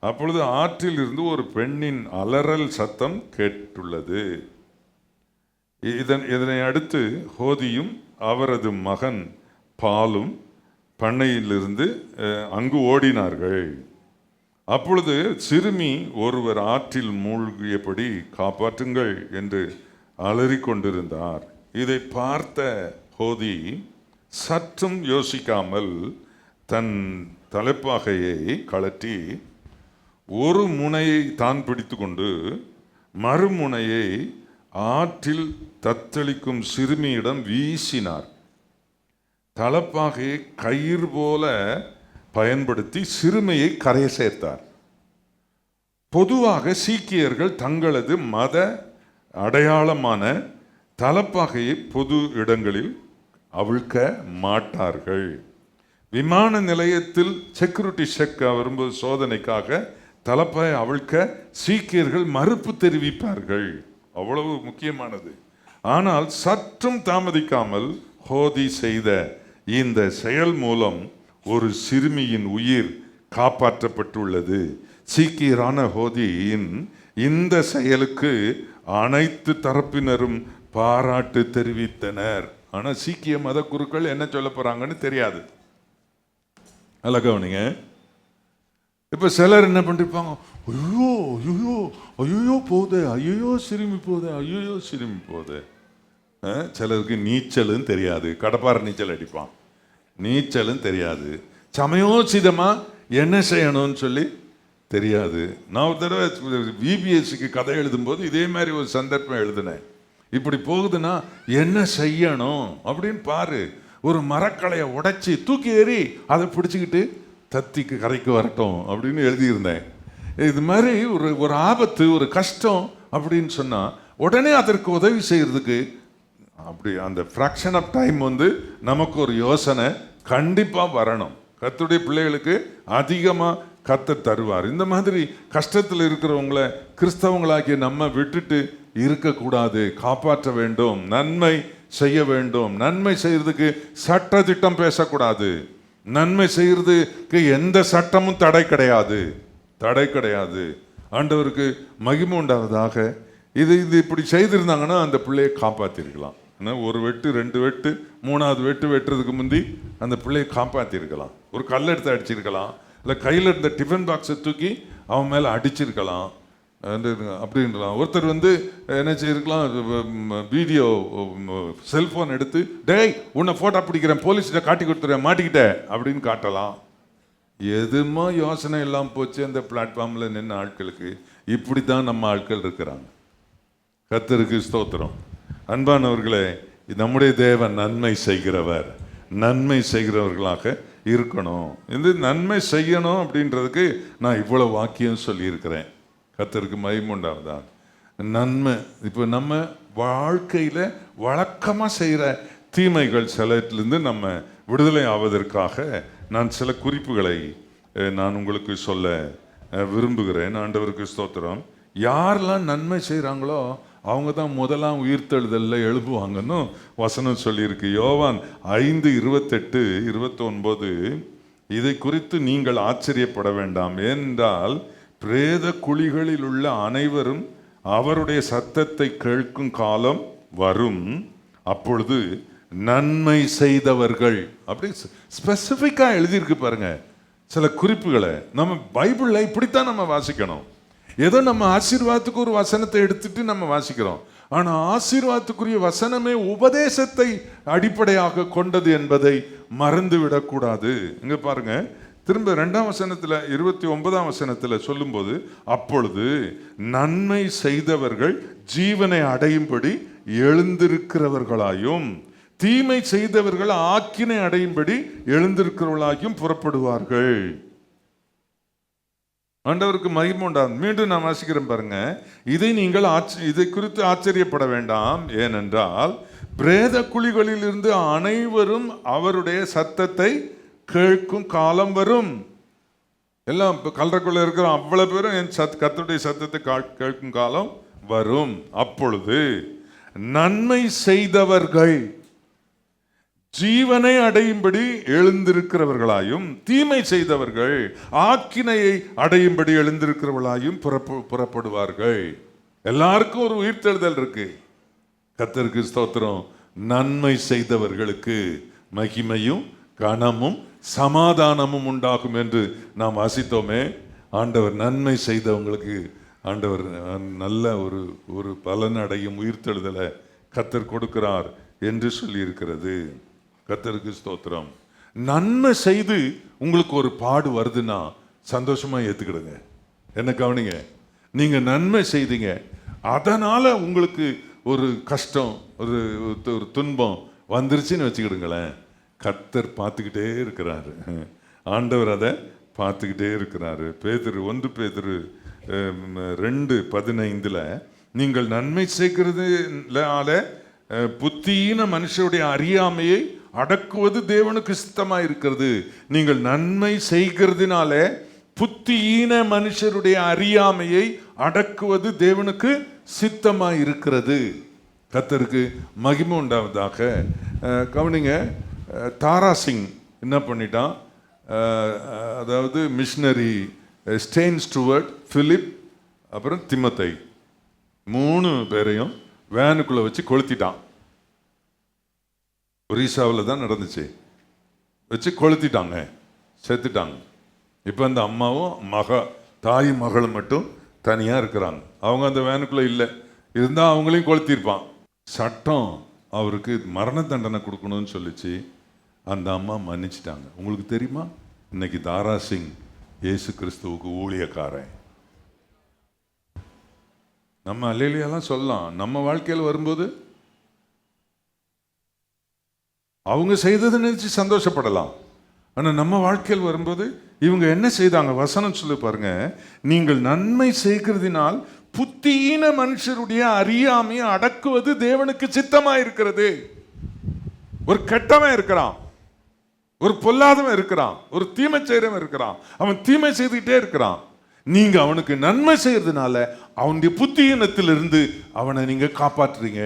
அப்பொழுது ஆற்றில் இருந்து ஒரு பெண்ணின் அலறல் சத்தம் கேட்டுள்ளது. இதனை அடுத்து ஹோதியும் அவரது மகன் பாலும் பண்ணையிலிருந்து அங்கு ஓடினார்கள். அப்பொழுது சிறுமி ஒருவர் ஆற்றில் மூழ்கியபடி காப்பாற்றுங்கள் என்று அலறிக்கொண்டிருந்தார். இதை பார்த்த ஹோதி சற்றும் யோசிக்காமல் தன் தலைப்பாகையை கழற்றி ஒரு முனையை தான் பிடித்து கொண்டு மறுமுனையை ஆற்றில் தத்தளிக்கும் சிறுமியிடம் வீசினார். தலைப்பாகையை கயிறு போல பயன்படுத்தி சிறுமியை கரையை சேர்த்தார். பொதுவாக சீக்கியர்கள் தங்களது மத அடையாளமான தலைப்பாகையை பொது இடங்களில் அவிழ்க்க மாட்டார்கள். விமான நிலையத்தில் செக்யூரிட்டி செக் வரும்போது சோதனைக்காக தலைப்பாயை அவிழ்க்க சீக்கியர்கள் மறுப்பு தெரிவிப்பார்கள். அவ்வளவு முக்கியமானது. ஆனால் சற்றும் தாமதிக்காமல் ஹோதி செய்த இந்த செயல் மூலம் ஒரு சிறுமியின் உயிர் காப்பாற்றப்பட்டுள்ளது. சீக்கியரான ஹோதியின் இந்த செயலுக்கு அனைத்து தரப்பினரும் பாராட்டு தெரிவித்தனர். ஆனால் சீக்கிய மத குருக்கள் என்ன சொல்ல போறாங்கன்னு தெரியாது. அல்ல கவனிங்க. இப்ப சிலர் என்ன பண்ணிருப்பாங்க, ஐயோ ஐயோ ஐயோ போதே, ஐயோ சிறுமி போதே, ஐயோ சிறுமி போதே. சிலருக்கு நீச்சலும் தெரியாது, கடப்பார நீச்சல் அடிப்பான். நீச்சலும் தெரியாது, சமயோசிதமா என்ன செய்யணும்னு சொல்லி தெரியாது. நான் ஒரு தடவை விபிஎஸ்சிக்கு கதை எழுதும்போது இதே மாதிரி ஒரு சந்தர்ப்பம் எழுதினேன். இப்படி போகுதுன்னா என்ன செய்யணும் அப்படின்னு பாரு. ஒரு மரக்கலையை உடைச்சி தூக்கி ஏறி அதை பிடிச்சிக்கிட்டு தத்திக்கு கரைக்கு வரட்டும் அப்படின்னு எழுதியிருந்தேன். இது மாதிரி ஒரு ஆபத்து, ஒரு கஷ்டம் அப்படின்னு சொன்னா உடனே அதற்கு உதவி செய்யறதுக்கு அப்படி அந்த ஃப்ராக்ஷன் ஆஃப் டைம் நமக்கு ஒரு யோசனை கண்டிப்பா வரணும். கர்த்தருடைய பிள்ளைகளுக்கு அதிகமா கர்த்தர் தருவார். இந்த மாதிரி கஷ்டத்தில் இருக்கிறவங்களை கிறிஸ்தவங்களாகிய நம்ம விட்டுட்டு இருக்கக்கூடாது. காப்பாற்ற வேண்டும், நன்மை செய்ய வேண்டும். நன்மை செய்யறதுக்கு சட்ட திட்டம் பேசக்கூடாது. நன்மை செய்யறதுக்கு எந்த சட்டமும் தடை கிடையாது, தடை கிடையாது. ஆண்டவருக்கு மகிமை உண்டாவதாக. இது இப்படி செய்திருந்தாங்கன்னா அந்த பிள்ளையை காப்பாத்திருக்கலாம். ஒரு வெட்டு, 2 வெட்டு, 3வது வெட்டு வெட்டுறதுக்கு முந்தி அந்த பிள்ளையை காப்பாத்திருக்கலாம். ஒரு கல் எடுத்து அடிச்சிருக்கலாம், இல்லை கையில் இருந்த டிஃபன் பாக்ஸை தூக்கி அவன் மேலே அடிச்சிருக்கலாம் அப்படின்லாம். ஒருத்தர் என்ன செய்யிருக்கலாம், வீடியோ செல்போன் எடுத்து டேய் உன்னை ஃபோட்டோ பிடிக்கிறேன், போலீஸ்கிட்ட காட்டி கொடுத்துறேன், மாட்டிக்கிட்ட அப்படின்னு காட்டலாம். எதுமா யோசனை எல்லாம் போச்சு அந்த பிளாட்ஃபார்மில் நின்று ஆட்களுக்கு. இப்படி தான் நம்ம ஆட்கள் இருக்கிறாங்க. கர்த்தருக்கு ஸ்தோத்திரம். அன்பானவர்களே, நம்முடைய தேவன் நன்மை செய்கிறவர். நன்மை செய்கிறவர்களாக இருக்கணும். இது நன்மை செய்யணும் அப்படின்றதுக்கு நான் இவ்வளவு வாக்கியம் சொல்லியிருக்கிறேன். கர்த்தருக்கு மகிமை உண்டாவதாக. நன்மை இப்போ நம்ம வாழ்க்கையில் வழக்கமாக செய்கிற தீமைகள் சிலத்திலிருந்து நம்ம விடுதலை ஆவதற்காக நான் சில குறிப்புகளை நான் உங்களுக்கு சொல்ல விரும்புகிறேன். ஆண்டவருக்கு ஸ்தோத்திரம். யாரெல்லாம் நன்மை செய்கிறாங்களோ அவங்க தான் முதலாம் உயிர்த்தெழுதலில் எழுப்புவாங்கன்னு வசனம் சொல்லியிருக்கு. யோவான் 5:28, 29 இதை குறித்து நீங்கள் ஆச்சரியப்பட வேண்டாம். ஏனென்றால் பிரேத குழிகளில் உள்ள அனைவரும் அவருடைய சத்தத்தை கேட்கும் காலம் வரும். அப்பொழுது நன்மை செய்தவர்கள், அப்படி ஸ்பெசிஃபிக்கா எழுதியிருக்கு பாருங்க சில குறிப்புகளை. நம்ம பைபிள்ல இப்படித்தான் நம்ம வாசிக்கணும். ஏதோ நம்ம ஆசீர்வாதத்துக்கு ஒரு வசனத்தை எடுத்துட்டு நம்ம வாசிக்கிறோம். ஆனா ஆசீர்வாதத்துக்குரிய வசனமே உபதேசத்தை அடிப்படையாக கொண்டது என்பதை மறந்து விடக்கூடாது. இங்க பாருங்க, திரும்ப 2ஆம் வசனத்துல 29ஆம் வசனத்துல சொல்லும்போது, அப்பொழுது நன்மை செய்தவர்கள் ஜீவனை அடையும்படி எழுந்திருக்கிறவர்களாயும் தீமை செய்தவர்கள் ஆக்கினை அடையும்படி எழுந்திருக்கிறவர்களாயும் புறப்படுவார்கள். ஆண்டவருக்கு மகிமை உண்டாகும். மீண்டும் நான் வாசிக்கிறேன் பாருங்க. இதை குறித்து ஆச்சரியப்பட வேண்டாம். ஏனென்றால் பிரேத குழிகளில் இருந்து அனைவரும் அவருடைய சத்தத்தை கேட்கும் காலம் வரும். எல்லாம் கல்லறைக்குள்ள இருக்கிற அவ்வளவு பேரும் கர்த்தருடைய சத்தத்தை கேட்கும் காலம் வரும். அப்பொழுது நன்மை செய்தவர்கள் ஜீவனை அடையும்படி எழுந்திருக்கிறவர்களாயும் தீமை செய்தவர்கள் ஆக்கினையை அடையும்படி எழுந்திருக்கிறவர்களாயும் புறப்படுவார்கள். எல்லாருக்கும் ஒரு உயிர்த்தெழுதல் இருக்கு. கர்த்தருக்கு ஸ்தோத்திரம். நன்மை செய்தவர்களுக்கு மகிமையும் கனமும் சமாதானமும் உண்டாகும் என்று நாம் வாசித்தோமே. ஆண்டவர் நன்மை செய்தவங்களுக்கு ஆண்டவர் நல்ல ஒரு பலனடையும் உயிர்த்தெழுதலை கர்த்தர் கொடுக்கிறார் என்று சொல்லியிருக்கிறது. கர்த்தருக்கு ஸ்தோத்திரம். நன்மை செய்து உங்களுக்கு ஒரு பாடு வருதுன்னா சந்தோஷமா ஏத்துக்கிடுங்க. என்ன கவனிங்க, நீங்க நன்மை செய்தீங்க, அதனால உங்களுக்கு ஒரு கஷ்டம் ஒரு துன்பம் வந்துருச்சுன்னு வச்சுக்கிடுங்களேன், கர்த்தர் பார்த்துக்கிட்டே இருக்கிறாரு. ஆண்டவர் அதை பார்த்துக்கிட்டே இருக்கிறாரு. ஒன்று பேதுரு 2:15 நீங்கள் நன்மை செய்கிறதுனால புத்தியீன மனுஷருடைய அறியாமையை அடக்குவது தேவனுக்கு சித்தமாக இருக்கிறது. நீங்கள் நன்மை செய்கிறதுனால புத்தியீன மனுஷருடைய அறியாமையை அடக்குவது தேவனுக்கு சித்தமாக இருக்கிறது. கர்த்தருக்கு மகிமை உண்டாவதாக. கவனிங்க, தாரா சிங் என்ன பண்ணிட்டான், அதாவது மிஷனரி ஸ்டெயின் ஸ்டூவர்ட், பிலிப், அப்புறம் திமோத்தேயு 3 பேரையும் வேனுக்குள்ளே வச்சு கொளுத்திட்டான். ஒரிசாவில் தான் நடந்துச்சு. வச்சு கொளுத்திட்டாங்க, செத்துட்டாங்க. இப்போ அந்த அம்மாவும் தாய் மகளும் மட்டும் தனியாக இருக்கிறாங்க. அவங்க அந்த வேனுக்குள்ளே இல்லை, இருந்தால் அவங்களையும் கொளுத்திருப்பான். சட்டம் அவருக்கு மரண தண்டனை கொடுக்கணும்னு சொல்லிச்சு. அந்த அம்மா மன்னிச்சிட்டாங்க. உங்களுக்கு தெரியுமா, இன்னைக்கு தாரா சிங் இயேசு கிறிஸ்துவுக்கு ஊழியக்காரன். நம்ம அல்லேலூயாலாம் சொல்லலாம். நம்ம வாழ்க்கையில் வரும்போது அவங்க செய்ததை நினைச்சு சந்தோஷப்படலாம். ஆனால் நம்ம வாழ்க்கையில் வரும்போது இவங்க என்ன செய்தாங்க, வசனம் சொல்லி பாருங்க. நீங்கள் நன்மை செய்கிறதினால் புத்தியீன மனுஷருடைய அறியாமையை அடக்குவது தேவனுக்கு சித்தமா இருக்கிறது. ஒரு கெட்டவன் இருக்கிறான், ஒரு பொல்லாதவன் இருக்கிறான், ஒரு தீமை செய்கிறவன் இருக்கிறான், அவன் தீமை செய்துக்கிட்டே இருக்கிறான். நீங்க அவனுக்கு நன்மை செய்யறதுனால அவனுடைய புத்தியீனத்திலிருந்து அவனை நீங்க காப்பாற்றுறீங்க,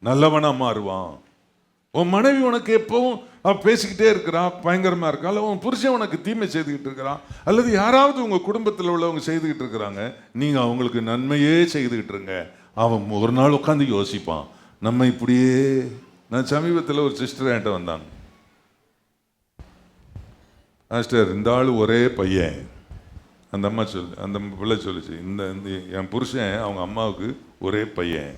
நல்லவனா மாறுவான். உன் மனைவி உனக்கு எப்பவும் அவன் பேசிக்கிட்டே இருக்கிறான், பயங்கரமா இருக்கான், அல்ல உன் புருஷன் உனக்கு தீமை செய்துக்கிட்டு இருக்கிறான், அல்லது யாராவது உங்க குடும்பத்தில் உள்ளவங்க செய்துக்கிட்டு இருக்கிறாங்க, நீங்க அவங்களுக்கு நன்மையே செய்துக்கிட்டு இருங்க. அவன் ஒரு நாள் உட்காந்து யோசிப்பான், நம்ம இப்படியே. நான் சமீபத்தில் ஒரு சிஸ்டர் என்கிட்ட வந்தாங்க. மாஸ்டர், இந்த ஆள் ஒரே பையன். அந்த அம்மா அந்த பிள்ளை சொல்லிச்சு, இந்த என் புருஷன் அவங்க அம்மாவுக்கு ஒரே பையன்,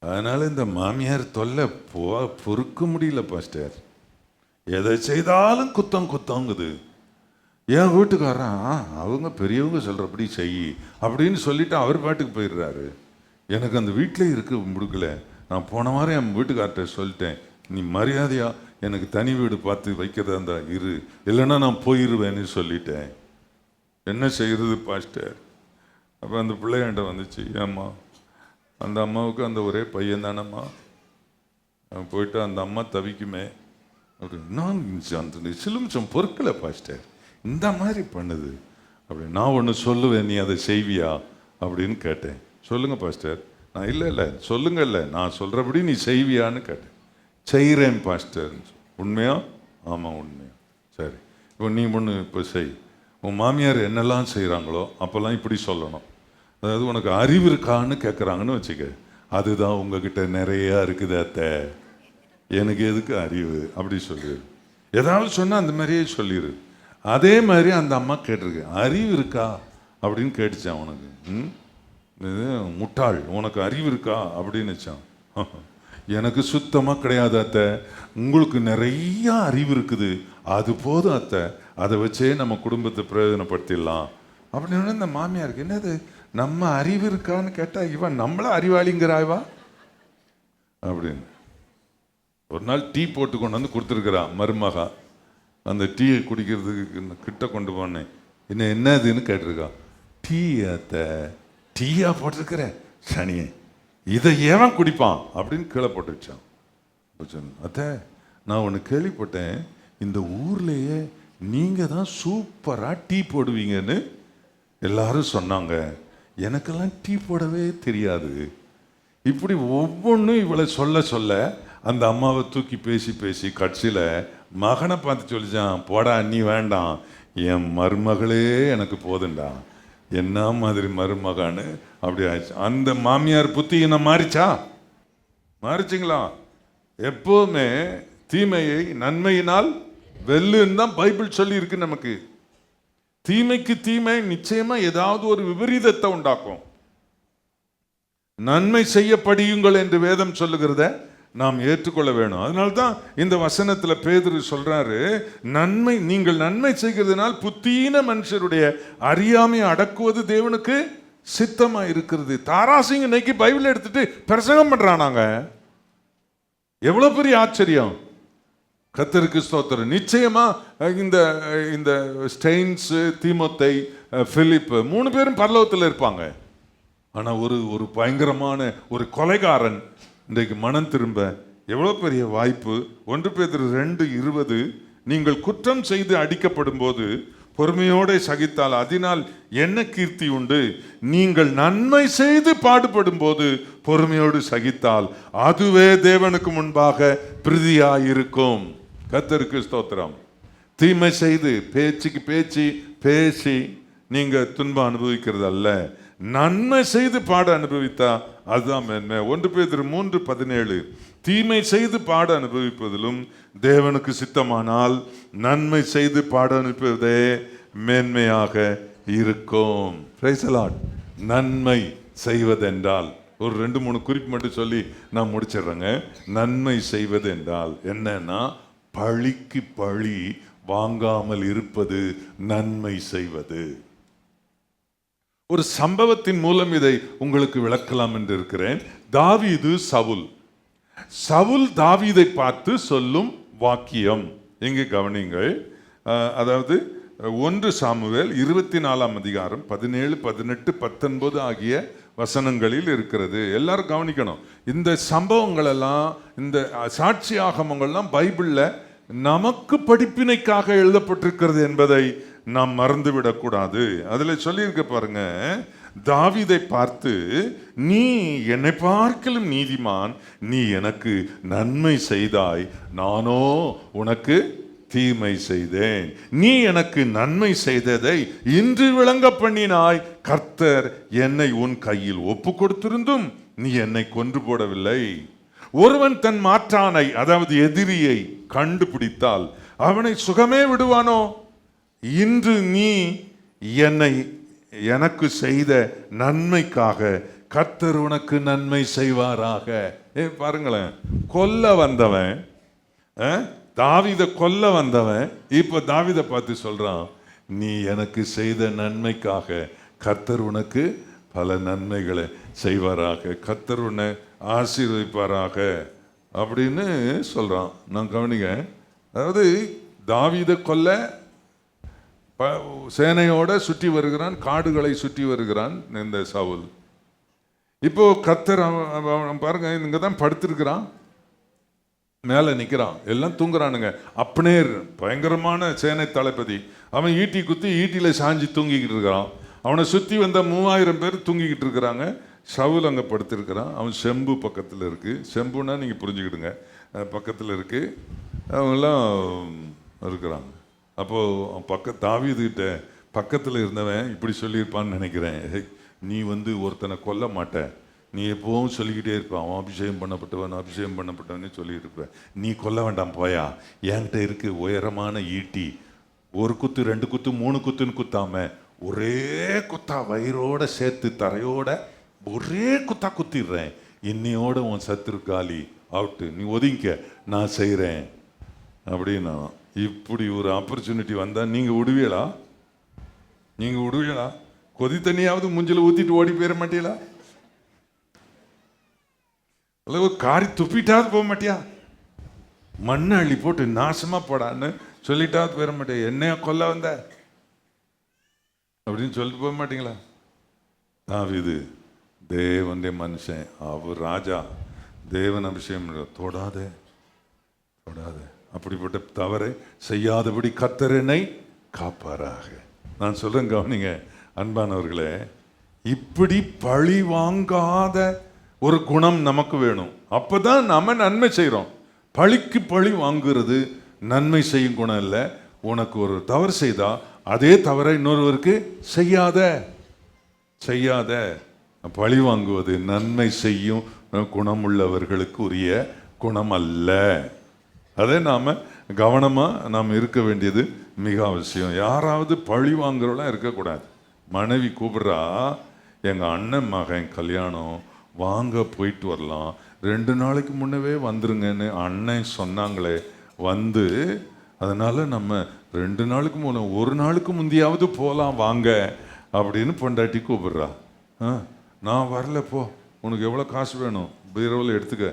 அதனால இந்த மாமியார் தொல்லை பொறுக்க முடியல பாஸ்டர். எதை செய்தாலும் குத்தங்குது. என் வீட்டுக்காரன் அவங்க பெரியவங்க சொல்றபடி செய் அப்படின்னு சொல்லிட்டு அவர் பாட்டுக்கு போயிடுறாரு. எனக்கு அந்த வீட்டிலே இருக்க முடுக்கல. நான் போன வாரம் என் வீட்டுக்கார்ட்ட சொல்லிட்டேன், நீ மரியாதையா எனக்கு தனி வீடு பார்த்து வைக்கிறதா இருந்தா இரு, இல்லைன்னா நான் போயிடுவேன்னு சொல்லிட்டேன். என்ன செய்யறது பாஸ்டர்? அப்போ அந்த பிள்ளையாண்ட வந்துச்சு, ஏம்மா அந்த அம்மாவுக்கு அந்த ஒரே பையன் தானம்மா, போயிட்டு அந்த அம்மா தவிக்குமே அப்படின்னு. நான் அந்த சிலுமிச்சம் பொறுக்கலை பாஸ்டர், இந்த மாதிரி பண்ணுது அப்படி. நான் ஒன்று சொல்லுவேன், நீ அதை செய்வியா அப்படின்னு கேட்டேன். சொல்லுங்க பாஸ்டர். நான் இல்லை சொல்லுங்கல்ல, நான் சொல்கிறபடி நீ செய்வியான்னு கேட்டேன். செய்கிறேன் பாஸ்டர். உண்மையா? ஆமாம் உண்மையா. சரி, இப்போ நீ ஒன்று இப்போ செய். உன் மாமியார் என்னெல்லாம் செய்கிறாங்களோ அப்போல்லாம் இப்படி சொல்லணும். அதாவது உனக்கு அறிவு இருக்கான்னு கேட்குறாங்கன்னு வச்சுக்க, அதுதான் உங்ககிட்ட நிறையா இருக்குது அத்தை, எனக்கு எதுக்கு அறிவு அப்படி சொல்லிடு. ஏதாவது சொன்னால் அந்த மாதிரியே சொல்லிடு. அதே மாதிரி அந்த அம்மா கேட்டிருக்கு, அறிவு இருக்கா அப்படின்னு கேட்டுச்சான். உனக்கு முட்டாள், உனக்கு அறிவு இருக்கா அப்படின்னு வச்சான். எனக்கு சுத்தமாக கிடையாது அத்தை, உங்களுக்கு நிறைய அறிவு இருக்குது, அது போதும் அத்தை, அதை வச்சே நம்ம குடும்பத்தை பிரயோஜனப்படுத்திடலாம் அப்படின்னு. இந்த மாமியாருக்கு என்னது, நம்ம அறிவு இருக்கான்னு கேட்டால் இவன் நம்மள அறிவாளிங்கிறாய்வா அப்படின்னு. ஒரு நாள் டீ போட்டு கொண்டு வந்து கொடுத்துருக்குறான் மருமகா. அந்த டீயை குடிக்கிறதுக்கு கிட்ட கொண்டு போனேன். இன்னும் என்னதுன்னு கேட்டிருக்கான். டீ அத்தை, டீயா போட்டிருக்கிற சனியே, இதை ஏன் குடிப்பான் அப்படின்னு கீழே போட்டு வச்சான். அத்தை, நான் ஒன்று கேள்விப்பட்டேன், இந்த ஊர்லேயே நீங்கள் தான் சூப்பராக டீ போடுவீங்கன்னு எல்லாரும் சொன்னாங்க, எனக்கெல்லாம் டீ போடவே தெரியாது. இப்படி ஒவ்வொன்றும் இவளை சொல்ல சொல்ல அந்த அம்மாவை தூக்கி பேசி பேசி கட்சியில் மகனை பார்த்து சொல்லிச்சான், போடா நீ வேண்டாம், என் மருமகளே எனக்கு போதுண்டா, என்ன மாதிரி மருமகான்னு அப்படி ஆயிடுச்சு. அந்த மாமியார் புத்தியினம் மாறிச்சா? மாறிச்சிங்களா? எப்போவுமே தீமையை நன்மையினால் வெல்லுன்னு தான் பைபிள் சொல்லி இருக்கு நமக்கு. தீமைக்கு தீமை நிச்சயமா ஏதாவது ஒரு விபரீதத்தை உண்டாக்கும். நன்மை செய்ய படியுங்கள் என்று வேதம் சொல்லுகிறத நாம் ஏற்றுக்கொள்ள வேணும். அதனால்தான் இந்த வசனத்துல பேதுரு சொல்றாரு, நீங்கள் நன்மை செய்கிறதுனால் புத்தீன மனுஷருடைய அறியாமை அடக்குவது தேவனுக்கு சித்தமா இருக்கிறது. தாராசிங்க இன்னைக்கு பைபிள் எடுத்துட்டு பிரசங்கம் பண்றானாங்க. எவ்வளவு பெரிய ஆச்சரியம்! கர்த்தருக்கு ஸ்தோத்திரம். நிச்சயமா இந்த இந்த ஸ்டெயின்ஸ், தீமோத்தை, பிலிப் 3 பேரும் பரலோகத்தில் இருப்பாங்க. ஆனா ஒரு பயங்கரமான ஒரு கொலைகாரன் இன்றைக்கு மனம் திரும்ப எவ்வளவு பெரிய வாய்ப்பு. 1 பேதுரு 2:20, நீங்கள் குற்றம் செய்து அடிக்கப்படும் போது பொறுமையோடு சகித்தால் அதனால் என்ன கீர்த்தி உண்டு? நீங்கள் நன்மை செய்து பாடுபடும் போது பொறுமையோடு சகித்தால் அதுவே தேவனுக்கு முன்பாக பிரீதியாயிருக்கும். கர்த்தருக்கு ஸ்தோத்திரம். தீமை செய்து பேச்சுக்கு பேசி நீங்க துன்பம் அனுபவிக்கிறது அல்ல, நன்மை செய்து பாட அனுபவித்தா அதுதான் மேன்மை. 1 பேதுரு 3:17, தீமை செய்து பாட அனுபவிப்பதிலும் தேவனுக்கு சித்தமானால் நன்மை செய்து பாட அனுப்புவதே மேன்மையாக இருக்கும். Praise the Lord. நன்மை செய்வதென்றால் ஒரு 2-3 குறிப்பு மட்டும் சொல்லி நான் முடிச்சிடுறேங்க. நன்மை செய்வது என்றால் என்னன்னா, பழிக்கு பழி வாங்காமல் இருப்பது நன்மை செய்வது. ஒரு சம்பவத்தின் மூலம் இதை உங்களுக்கு விளக்கலாம் என்று இருக்கிறேன். தாவீது சவுல் தாவீதை பார்த்து சொல்லும் வாக்கியம் எங்கே கவனிங்கள். அதாவது 1 சாமுவேல் 24 அதிகாரம் 17, 18, 19 ஆகிய வசனங்களில் இருக்கிறது. எல்லாரும் கவனிக்கணும். இந்த சம்பவங்கள் எல்லாம், இந்த சாட்சி ஆகமங்கள்லாம் பைபிள்ல நமக்கு படிப்பினைக்காக எழுதப்பட்டிருக்கிறது என்பதை நாம் மறந்துவிடக்கூடாது. அதுல சொல்லியிருக்க பாருங்க, தாவீதை பார்த்து, நீ என்னை பார்க்கலும் நீதிமான், நீ எனக்கு நன்மை செய்தாய், நானோ உனக்கு தீமை செய்தேன். நீ எனக்கு நன்மை செய்ததை இன்று விளங்க பண்ணினாய். கர்த்தர் என்னை உன் கையில் ஒப்பு கொடுத்திருந்தும் நீ என்னை கொன்று போடவில்லை. ஒருவன் தன் மாற்றானை, அதாவது எதிரியை கண்டுபிடித்தால் அவனை சுகமே விடுவானோ? இன்று நீ எனக்கு செய்த நன்மைக்காக கர்த்தர் உனக்கு நன்மை செய்வாராக. பாருங்களேன், கொல்ல வந்தவன், தாவீதை கொல்ல வந்தவன் இப்ப தாவீதை பார்த்து சொல்றான், நீ எனக்கு செய்த நன்மைக்காக கர்த்தர் உனக்கு பல நன்மைகளை செய்வாராக, கர்த்தர் உன்னை ஆசீர்வதிப்பாராக அப்படின்னு சொல்றான். நான் கவனிங்க. அதாவது தாவீதை கொல்ல சேனையோட சுற்றி வருகிறான், காடுகளை சுற்றி வருகிறான் இந்த சவுல். இப்போ கர்த்தர் பாருங்க, இங்க தான் படுத்திருக்கிறான், மேல நிக்கிறான், எல்லாம் தூங்குறானுங்க. அப்னேர் பயங்கரமான சேனை தளபதி, அவன் ஈட்டி குத்தி ஈட்டியில சாஞ்சி தூங்கிக்கிட்டு இருக்கிறான். அவனை சுற்றி வந்த 3000 பேர் தூங்கிக்கிட்டு இருக்கிறாங்க. சவுல் அங்கே படுத்திருக்கிறான். அவன் செம்பு பக்கத்தில் இருக்கு. செம்புன்னா நீங்கள் புரிஞ்சுக்கிடுங்க, பக்கத்தில் இருக்கு. அவங்கெல்லாம் இருக்கிறாங்க. அப்போது தாவீதுகிட்ட பக்கத்தில் இருந்தவன் இப்படி சொல்லியிருப்பான்னு நினைக்கிறேன், நீ ஒருத்தனை கொல்ல மாட்ட, நீ எப்பவும் சொல்லிக்கிட்டே இருப்ப, அவன் அபிஷேகம் பண்ணப்பட்டவன்னு சொல்லிட்டு இருப்ப, நீ கொல்ல வேண்டாம் போயா, என்கிட்ட இருக்கு உயரமான ஈட்டி, 1 குத்து 2 குத்து 3 குத்துன்னு குத்தாம ஒரே குத்தா வயிறோட சேர்த்து தரையோட ஒரே குத்தா குத்திடுறேன், இன்னையோட உன் சத்துரு காலி அவுட்டு, நீ ஒதுங்க, நான் செய்கிறேன் அப்படின்னா. இப்படி ஒரு ஆப்பர்ச்சுனிட்டி வந்தால் நீங்கள் விடுவீங்களா? கொதி தண்ணியாவது மூஞ்சில் ஊற்றிட்டு ஓடி போயிட மாட்டீங்களா? அல்ல ஒரு காரி துப்பிட்டாவது போக மாட்டியா? மண்ணை அள்ளி போட்டு நாசமா போடான்னு சொல்லிட்டாவது போயிட மாட்டியா? என்னையா கொல்ல வந்த அப்படின்னு சொல்லிட்டு போக மாட்டீங்களா? தாவீது தேவனுடைய மனுஷன், அவர் ராஜா, தேவன் அபிஷேகம், தொடாத அப்படிப்பட்ட தவறை செய்யாதபடி கர்த்தர் என்னை காப்பாராக. நான் சொல்றேன் கவனிங்க அன்பானவர்களே, இப்படி பழி வாங்காத ஒரு குணம் நமக்கு வேணும். அப்பதான் நம்ம நன்மை செய்யறோம். பழிக்கு பழி வாங்குறது நன்மை செய்யும் குணம் இல்லை. உனக்கு ஒரு தவறு செய்தா அதே தவறை இன்னொருவருக்கு செய்யாத. செய்யாத. பழி வாங்குவது நன்மை செய்யும் குணமுள்ளவர்களுக்கு உரிய குணம் அல்ல. அதை நாம் கவனமாக நாம் இருக்க வேண்டியது மிக அவசியம். யாராவது பழி வாங்குறவெல்லாம் இருக்கக்கூடாது. மனைவி கூப்பிட்றா, எங்கள் அண்ணன் மகன் கல்யாணம், வாங்க போயிட்டு வரலாம், 2 நாளைக்கு முன்னவே வந்துருங்கன்னு அண்ணன் சொன்னாங்களே, வந்து அதனால் நம்ம 2 நாளுக்கு முன்னே 1 நாளுக்கு முந்தையாவது போகலாம் வாங்க அப்படின்னு பொண்டாட்டி கூப்பிட்றா. நான் வரல, போ, உனக்கு எவ்வளோ காசு வேணும் பீரோவில் எடுத்துக்க,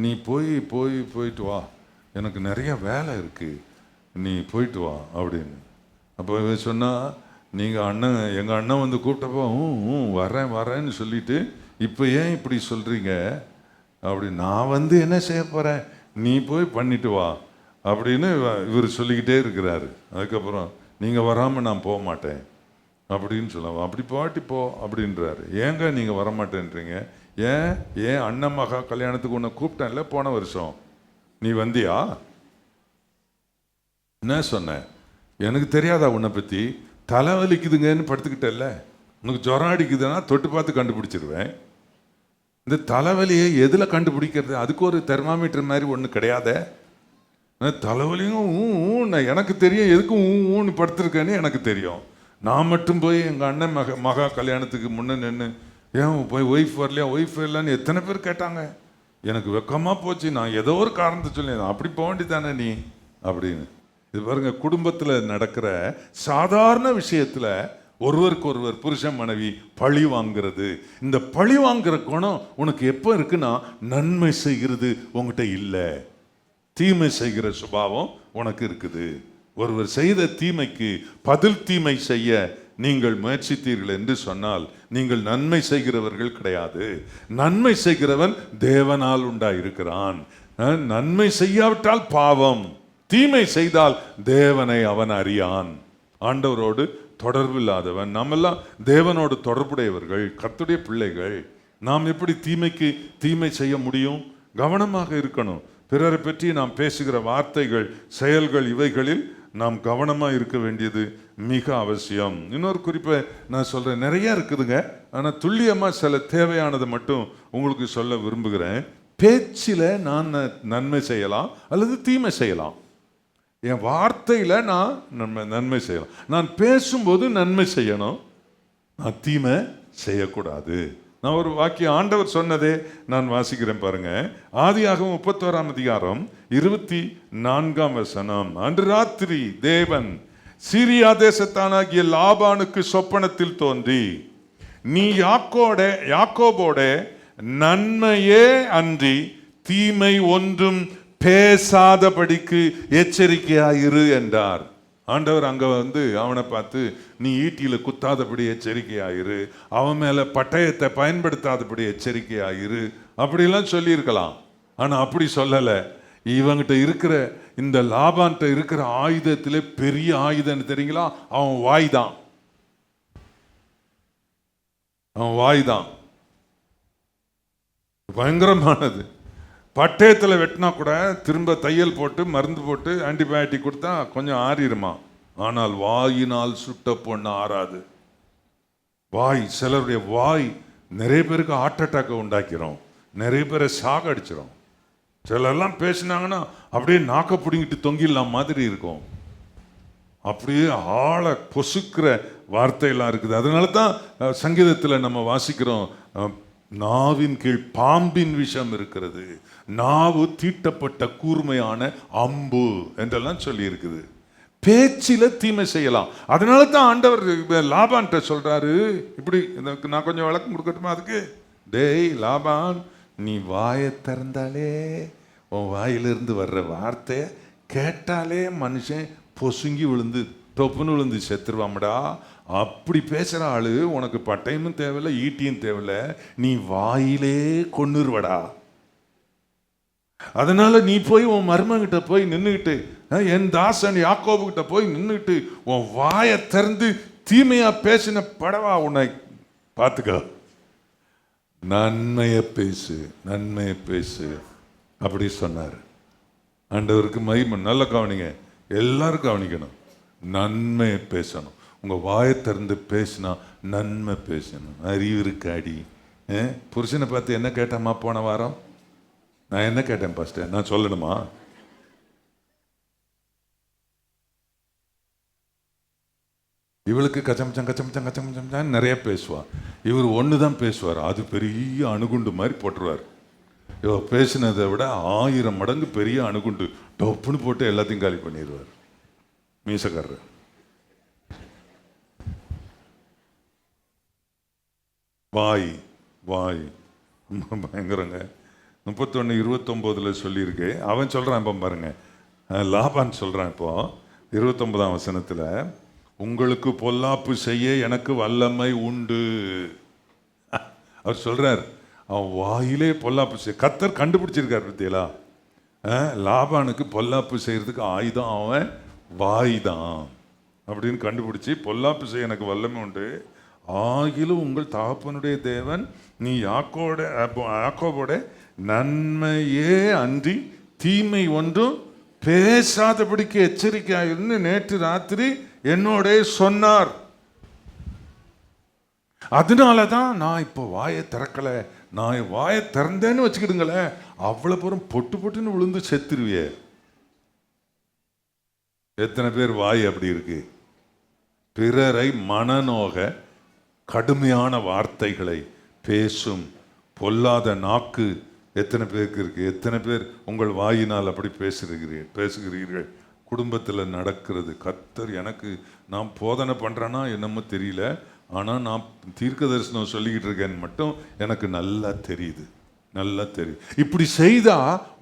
நீ போயிட்டு வா, எனக்கு நிறைய வேலை இருக்குது, நீ போயிட்டு வா அப்படின்னு. அப்போ சொன்னால், எங்கள் அண்ணன் வந்து கூப்பிட்டப்போ வரேன்னு சொல்லிட்டு இப்போ ஏன் இப்படி சொல்கிறீங்க அப்படி, நான் வந்து என்ன செய்ய போகிறேன், நீ போய் பண்ணிட்டு வா அப்படின்னு இவர் சொல்லிக்கிட்டே இருக்கிறாரு. அதுக்கப்புறம் நீங்கள் வராமல் நான் போக மாட்டேன் அப்படின்னு சொல்லுவோம். அப்படி பாட்டி போ அப்படின்றாரு. ஏங்க நீங்கள் வரமாட்டேன்றீங்க? ஏன் அண்ணன் மகா கல்யாணத்துக்கு உன்னை கூப்பிட்டேன்ல போன வருஷம், நீ வந்தியா? என்ன சொன்ன? எனக்கு தெரியாதா உன்னை பற்றி? தலைவலிக்குதுங்கன்னு படுத்துக்கிட்டல, உனக்கு ஜுரம் அடிக்குதுன்னா தொட்டு பார்த்து கண்டுபிடிச்சிருவேன். இந்த தலைவலியை எதில் கண்டுபிடிக்கிறது? அதுக்கு ஒரு தெர்மாமீட்டர் மாதிரி ஒன்று கிடையாத. தலைவலியும் எனக்கு தெரியும், எதுக்கும் ஊன்னு படுத்துருக்கேன்னு எனக்கு தெரியும். நான் மட்டும் போய் எங்கள் அண்ணன் மகா கல்யாணத்துக்கு முன்னே நின்று, ஏன் போய் ஒய்ஃப் வரலைன்னு எத்தனை பேர் கேட்டாங்க. எனக்கு வெக்கமாக போச்சு. நான் ஏதோ ஒரு காரணத்தை சொல்லி, அப்படி போக வேண்டியதானே நீ அப்படின்னு. இது பாருங்க, குடும்பத்தில் நடக்கிற சாதாரண விஷயத்தில் ஒருவருக்கு ஒருவர் புருஷன் மனைவி பழி வாங்கிறது. இந்த பழி வாங்குற குணம் உனக்கு எப்போ இருக்குன்னா, நன்மை செய்கிறது உங்ககிட்ட இல்லை, தீமை செய்கிற சுபாவம் உனக்கு இருக்குது. ஒருவர் செய்த தீமைக்கு பதில் தீமை செய்ய நீங்கள் முயற்சித்தீர்கள் என்று சொன்னால் நீங்கள் நன்மை செய்கிறவர்கள் கிடையாது. நன்மை செய்கிறவன் தேவனால் உண்டாயிருக்கிறான். நன்மை செய்யாவிட்டால் பாவம், தீமை செய்தால் தேவனை அவன் அறியான். ஆண்டவரோடு தொடர்பு இல்லாதவன். நாமெல்லாம் தேவனோடு தொடர்புடையவர்கள், கர்த்தருடைய பிள்ளைகள். நாம் எப்படி தீமைக்கு தீமை செய்ய முடியும்? கவனமாக இருக்கணும். பிறரை பற்றி நாம் பேசுகிற வார்த்தைகள், செயல்கள், இவைகளில் நாம் கவனமாக இருக்க வேண்டியது மிக அவசியம். இன்னொரு குறிப்பை நான் சொல்கிறேன், நிறைய இருக்குதுங்க, ஆனால் துல்லியமாக சில தேவையானதை மட்டும் உங்களுக்கு சொல்ல விரும்புகிறேன். பேச்சில் நான் நன்மை செய்யலாம் அல்லது தீமை செய்யலாம். என் வார்த்தையில் நான் நன்மை செய்யலாம். நான் பேசும்போது நன்மை செய்யணும், நான் தீமை செய்யக்கூடாது. நான் ஒரு வாக்கியம் ஆண்டவர் சொன்னதே நான் வாசிக்கிறேன் பாருங்க. ஆதியாகமம் 31 அதிகாரம் 24 வசனம். அன்று ராத்திரி தேவன் சீரியா தேசத்தானாகிய லாபானுக்கு சொப்பனத்தில் தோன்றி, நீ யாக்கோபோட நன்மையே அன்றி தீமை ஒன்றும் பேசாதபடிக்கு எச்சரிக்கையாயிரு என்றார். ஆண்டவர் அங்கே வந்து அவனை பார்த்து, நீ ஈட்டியில் குத்தாதபடி எச்சரிக்கையாயிரு, அவன் மேலே பட்டயத்தை பயன்படுத்தாதபடி எச்சரிக்கையாயிரு அப்படிலாம் சொல்லியிருக்கலாம். ஆனால் அப்படி சொல்லலை. இவங்கிட்ட இருக்கிற இந்த லாபான்கிட்ட இருக்கிற ஆயுதத்திலே பெரிய ஆயுதம் தெரியுங்களா? அவன் வாய் தான் பயங்கரமானது. பட்டயத்தில் வெட்டினா கூட திரும்ப தையல் போட்டு மருந்து போட்டு ஆன்டிபயோட்டிக் கொடுத்தா கொஞ்சம் ஆறிடுமா. ஆனால் வாயினால் சுட்ட பொண்ணு ஆறாது. வாய், சிலருடைய வாய் நிறைய பேருக்கு ஹார்ட் அட்டாக்கை உண்டாக்கிறோம், நிறைய பேரை சாக அடிச்சிடும். சிலர்லாம் பேசினாங்கன்னா அப்படியே நாக்க பிடிங்கிட்டு தொங்கிடலாம் மாதிரி இருக்கும். அப்படியே ஆளை பொசுக்கிற வார்த்தையெல்லாம் இருக்குது. அதனால தான் சங்கீதத்தில் நம்ம வாசிக்கிறோம், நாவின் கீழ் பாம்பின் விஷம் இருக்கிறது, நாவு தீட்டப்பட்ட கூர்மையான அம்பு என்றெல்லாம் சொல்லி இருக்குது. பேச்சில தீமை செய்யலாம். அதனால தான் ஆண்டவர் லாபான்கிட்ட சொல்றாரு. இப்படி நான் கொஞ்சம் விளக்கம் கொடுக்கட்டுமா அதுக்கு? டேய் லாபான், நீ வாயை திறந்தாலே, உன் வாயிலிருந்து வர்ற வார்த்தையை கேட்டாலே மனுஷன் பொசுங்கி விழுந்து தொப்புன்னு விழுந்து செத்துருவாமடா. அப்படி பேசுகிற ஆளு உனக்கு பட்டயமும் தேவையில்லை, ஈட்டியும் தேவையில்லை, நீ வாயிலே கொன்னுருவடா. அதனால நீ போய் உன் மருமகிட்ட போய் நின்றுக்கிட்டு, என் தாசன் யாக்கோபுகிட்ட போய் நின்றுக்கிட்டு உன் வாயை திறந்து தீமையா பேசின படவா உன்னை பார்த்துக்க. நன்மையை பேசு அப்படி சொன்னார். ஆண்டவருக்கு மகிமை. நல்ல கவனிங்க, எல்லாரும் கவனிக்கணும். நன்மையை பேசணும். உங்கள் வாயை திறந்து பேசினா நன்மை பேசணும். அறிவு இருக்காடி. புருஷனை பார்த்து என்ன கேட்டேம்மா போன வாரம்? நான் என்ன கேட்டேன் பாஸ்டர்? நான் சொல்லணுமா? இவளுக்கு கச்சமச்சம் கச்சமச்சம் கச்சமச்சம் நிறைய பேசுவாள். இவர் ஒன்று தான் பேசுவார், அது பெரிய அணுகுண்டு மாதிரி போட்டுருவார். இவ பேசினதை விட 1000 மடங்கு பெரிய அணுகுண்டு டொப்புன்னு போட்டு எல்லாத்தையும் காலி பண்ணிடுவார் மீசக்காரர். வாய் வாய் பயங்கரங்க. 31:29 சொல்லியிருக்கேன். அவன் சொல்கிறான் இப்போ பாருங்க, லாபான் சொல்கிறான் இப்போ 29ஆம் வசனத்தில், உங்களுக்கு பொல்லாப்பு செய்ய எனக்கு வல்லமை உண்டு. அவர் சொல்றார், அவன் வாயிலே பொல்லாப்பு செய்ய கர்த்தர் கண்டுபிடிச்சிருக்கார். பத்தியலா, லாபானுக்கு பொல்லாப்பு செய்யறதுக்கு ஆயுதம் அவன் வாய் தான் அப்படின்னு கண்டுபிடிச்சி, பொல்லாப்பு செய்ய எனக்கு வல்லமை உண்டு, ஆகிலும் உங்கள் தகப்பனுடைய தேவன் நீ யாக்கோபோட நன்மையே அன்றி தீமை ஒன்றும் பேசாதபடிக்கு எச்சரிக்கையாயிருந்து நேற்று ராத்திரி என்னோட சொன்னார். அதனாலதான் நான் இப்போ வாயை திறக்கல. நான் வாயை திறந்தேன்னு வச்சுக்கிடுங்களேன், அவ்வளவு பேரும் பொட்டு பொட்டுன்னு விழுந்து செத்துருவிய. எத்தனை பேர் வாய் அப்படி இருக்கு? பிறரை மனநோக கடுமையான வார்த்தைகளை பேசும் பொல்லாத நாக்கு எத்தனை பேருக்கு இருக்கு? எத்தனை பேர் உங்கள் வாயினால் அப்படி பேசுகிறீர்கள்? குடும்பத்தில் நடக்கிறது. கர்த்தர் எனக்கு, நான் போதனை பண்ணுறேன்னா என்னமோ தெரியல, ஆனால் நான் தீர்க்க தரிசனம் சொல்லிக்கிட்டு இருக்கேன்னு மட்டும் எனக்கு நல்லா தெரியுது, நல்லா தெரியுது. இப்படி செய்தா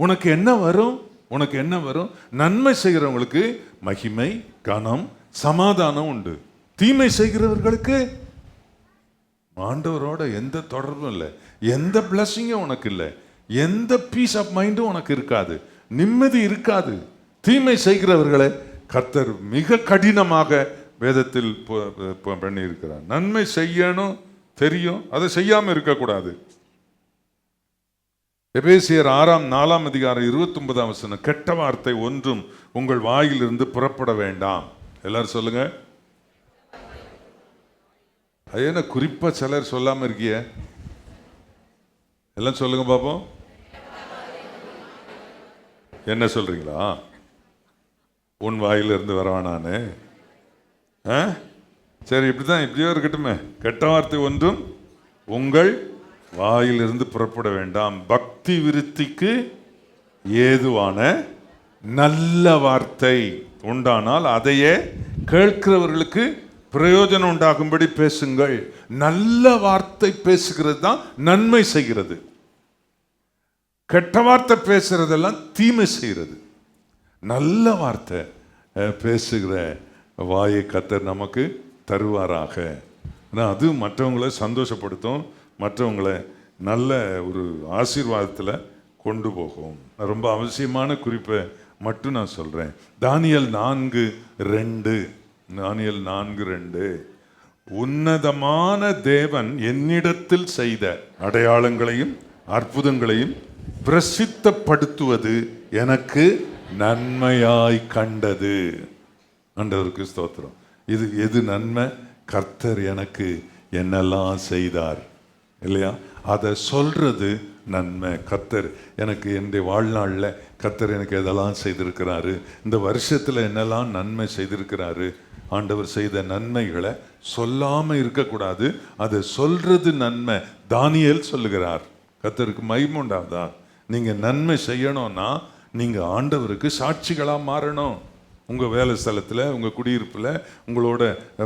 உனக்கு என்ன வரும்? உனக்கு என்ன வரும்? நன்மை செய்கிறவங்களுக்கு மகிமை, கனம், சமாதானம் உண்டு. தீமை செய்கிறவர்களுக்கு ஆண்டவரோட எந்த தொடர்பும் இல்லை, எந்த பிளஸிங்கும் உனக்கு இல்லை, எந்த பீஸ் ஆஃப் மைண்டும் உனக்கு இருக்காது, நிம்மதி இருக்காது. தீமை செய்கிறவர்களை கர்த்தர் மிக கடினமாக வேதத்தில் பண்ணியிருக்கிறார். நன்மை செய்யணும் தெரியும், அதை செய்யாம இருக்கக்கூடாது. எபேசியர் 6:4 29 வசனம், கெட்ட வார்த்தை ஒன்றும் உங்கள் வாயிலிருந்து புறப்பட வேண்டாம். எல்லாரும் சொல்லுங்க. என்ன குறிப்பா சிலர் சொல்லாம இருக்கிய? எல்லாம் சொல்லுங்க பாப்போம். என்ன சொல்றீங்களா? உன் வாயிலிருந்து வரவானானே. சரி, இப்படிதான், இப்படியோ இருக்கட்டுமே. கெட்ட வார்த்தை ஒன்றும் உங்கள் வாயிலிருந்து புறப்பட வேண்டாம், பக்தி விருத்திக்கு ஏதுவான நல்ல வார்த்தை உண்டானால் அதையே கேட்கிறவர்களுக்கு பிரயோஜனம் உண்டாகும்படி பேசுங்கள். நல்ல வார்த்தை பேசுகிறது தான் நன்மை செய்கிறது. கெட்ட வார்த்தை பேசுறதெல்லாம் தீமை செய்கிறது. நல்ல வார்த்தை பேசுகிற வாயை கர்த்தர் நமக்கு தருவாராக. அது மற்றவங்களை சந்தோஷப்படுத்தும், மற்றவங்களை நல்ல ஒரு ஆசீர்வாதத்தில் கொண்டு போகும். ரொம்ப அவசியமான குறிப்பை மட்டும் நான் சொல்கிறேன். தானியேல் 4:2 உன்னதமான தேவன் என்னிடத்தில் செய்த அடையாளங்களையும் அற்புதங்களையும் பிரசித்தப்படுத்துவது எனக்கு நன்மையாய் கண்டது. ஆண்டவருக்கு ஸ்தோத்திரம். இது எது நன்மை? கர்த்தர் எனக்கு என்னெல்லாம் செய்தார் இல்லையா, அதை சொல்றது நன்மை. கர்த்தர் எனக்கு என்னுடைய வாழ்நாளில் கர்த்தர் எனக்கு எதெல்லாம் செய்திருக்கிறாரு, இந்த வருஷத்தில் என்னெல்லாம் நன்மை செய்திருக்கிறாரு, ஆண்டவர் செய்த நன்மைகளை சொல்லாம இருக்கக்கூடாது, அதை சொல்றது நன்மை. தானியேல் சொல்லுகிறார். கர்த்தருக்கு மகிமை உண்டாதா? நீங்க நன்மை செய்யணும்னா நீங்க ஆண்டவருக்கு சாட்சிகளா மாறணும். உங்க வேலை ஸ்தலத்தில், உங்க குடியிருப்புல, உங்களோட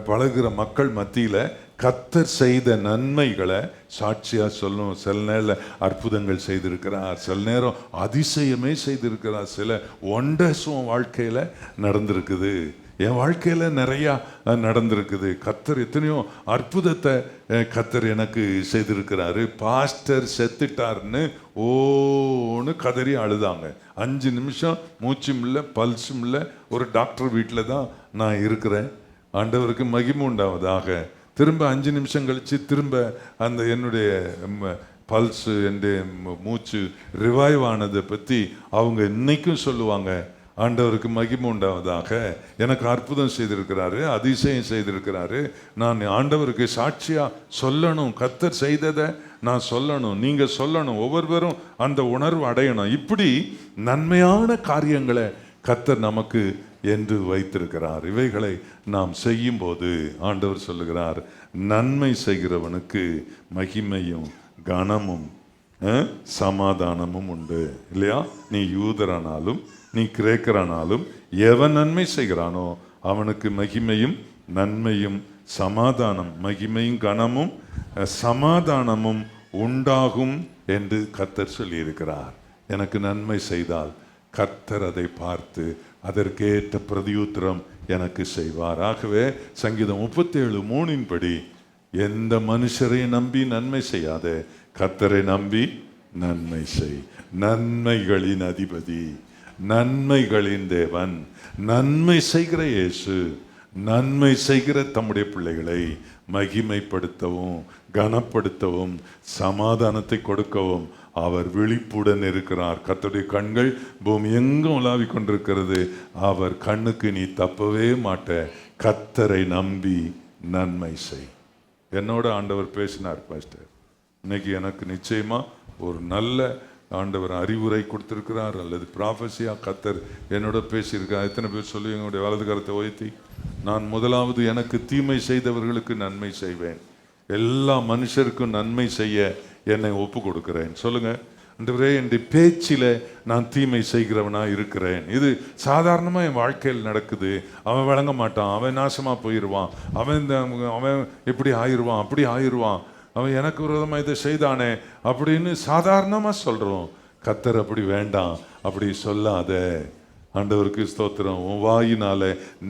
பழகுற மக்கள் மத்தியில கர்த்தர் செய்த நன்மைகளை சாட்சியா சொல்லணும். சில நேரம் அற்புதங்கள் செய்திருக்கிறார், சில நேரம் அதிசயமே செய்திருக்கிறார், சில ஒண்டர்ஸும் வாழ்க்கையில நடந்திருக்குது. என் வாழ்க்கையில நிறையா நடந்திருக்குது. கர்த்தர் எத்தனையோ அற்புதத்தை கர்த்தர் எனக்கு செய்திருக்கிறாரு. பாஸ்டர் செத்துட்டார்னு ஓன்னு கதறி அழுதாங்க. 5 நிமிஷம் மூச்சும் இல்லை, பல்ஸும் இல்லை. ஒரு டாக்டர் வீட்டில் தான் நான் இருக்கிறேன். ஆண்டவருக்கு மகிமை உண்டாவதாக. திரும்ப 5 நிமிஷம் கழிச்சு திரும்ப அந்த என்னுடைய பல்ஸு, என்னுடைய மூச்சு ரிவைவ் ஆனதை பற்றி அவங்க இன்னைக்கும் சொல்லுவாங்க. ஆண்டவருக்கு மகிமை உண்டாவதாக. எனக்கு அற்புதம் செய்திருக்கிறாரு, அதிசயம் செய்திருக்கிறாரு, நான் ஆண்டவருக்கு சாட்சியா சொல்லணும். கர்த்தர் செய்ததை நான் சொல்லணும், நீங்க சொல்லணும், ஒவ்வொருவரும் அந்த உணர்வு அடையணும். இப்படி நன்மையான காரியங்களை கர்த்தர் நமக்கு என்று வைத்திருக்கிறார். இவைகளை நாம் செய்யும் போது ஆண்டவர் சொல்லுகிறார், நன்மை செய்கிறவனுக்கு மகிமையும் கனமும் சமாதானமும் உண்டு. இல்லையா? நீ யூதரானாலும் நீ கிரேக்கரானாலும் எவன் நன்மை செய்கிறானோ அவனுக்கு மகிமையும் நன்மையும் சமாதானம், மகிமையும் கனமும் சமாதானமும் உண்டாகும் என்று கர்த்தர் சொல்லியிருக்கிறார். எனக்கு நன்மை செய்தால் கர்த்தர் அதை பார்த்து அதற்கேற்ற பிரதியுத்தரம் எனக்கு செய்வார். ஆகவே சங்கீதம் 37:3 படி எந்த மனுஷரை நம்பி நன்மை செய்யாத, கர்த்தரை நம்பி நன்மை செய். நன்மைகளின் அதிபதி, நன்மைகளின் தேவன், நன்மை செய்கிற இயேசு நன்மை செய்கிற தம்முடைய பிள்ளைகளை மகிமைப்படுத்தவும் கனப்படுத்தவும் சமாதானத்தை கொடுக்கவும் அவர் விழிப்புடன் இருக்கிறார். கர்த்தருடைய கண்கள் பூமி எங்கும் உலாவிக் கொண்டிருக்கிறது. அவர் கண்ணுக்கு நீ தப்பவே மாட்ட. கர்த்தரை நம்பி நன்மை செய். என்னோட ஆண்டவர் பேசினார் பாஸ்டர். இன்னைக்கு எனக்கு நிச்சயமா ஒரு நல்ல ஆண்டவர் அறிவுரை கொடுத்திருக்கிறார், அல்லது ப்ராஃபஸியா கர்த்தர் என்னோட பேசியிருக்கார். எத்தனை பேர் சொல்லி எங்களுடைய வலது கரத்தை உயர்த்தி, நான் முதலாவது எனக்கு தீமை செய்தவர்களுக்கு நன்மை செய்வேன், எல்லா மனுஷருக்கும் நன்மை செய்ய என்னை ஒப்பு கொடுக்கிறேன். சொல்லுங்க ஆண்டவரே, என்னுடைய பேச்சில நான் தீமை செய்கிறவனா இருக்கிறேன். இது சாதாரணமா என் வாழ்க்கையில் நடக்குது. அவன் வழங்க மாட்டான், அவன் நாசமா போயிடுவான், அவன் இப்படி ஆயிடுவான், அப்படி ஆயிடுவான், அவன் எனக்கு விரோதமாக இதை செய்தானே அப்படின்னு சாதாரணமா சொல்றோம். கர்த்தர் அப்படி வேண்டாம், அப்படி சொல்லாத. ஆண்டவருக்கு ஸ்தோத்திரம். உன் வாயினால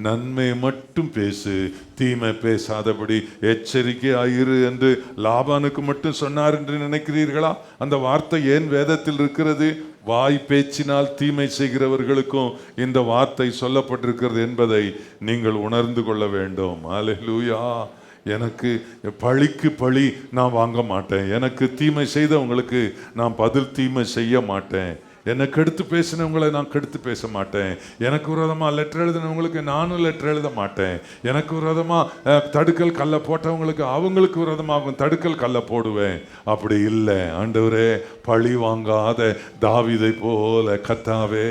நன்மை மட்டும் பேசு, தீமை பேசாதபடி எச்சரிக்கை ஆயிரு என்று லாபானுக்கு மட்டும் சொன்னார் என்று நினைக்கிறீர்களா? அந்த வார்த்தை ஏன் வேதத்தில் இருக்கிறது? வாய் பேச்சினால் தீமை செய்கிறவர்களுக்கும் இந்த வார்த்தை சொல்லப்பட்டிருக்கிறது என்பதை நீங்கள் உணர்ந்து கொள்ள வேண்டும். அல்லேலூயா. எனக்கு பழிக்கு பழி நான் வாங்க மாட்டேன். எனக்கு தீமை செய்தவங்களுக்கு நான் பதில் தீமை செய்ய மாட்டேன். என்னை கெடுத்து பேசினவங்களை நான் கெடுத்து பேச மாட்டேன். எனக்கு விரோதமாக லெட்டர் எழுதினவங்களுக்கு நானும் லெட்டர் எழுத மாட்டேன். எனக்கு விரோதமாக தடுக்கல் கல்லை போட்டவங்களுக்கு அவங்களுக்கு விரோதமாக தடுக்கல் கல்லை போடுவேன். அப்படி இல்லை. ஆண்டவரே, பழி வாங்காத தாவீதை போல கர்த்தாவே,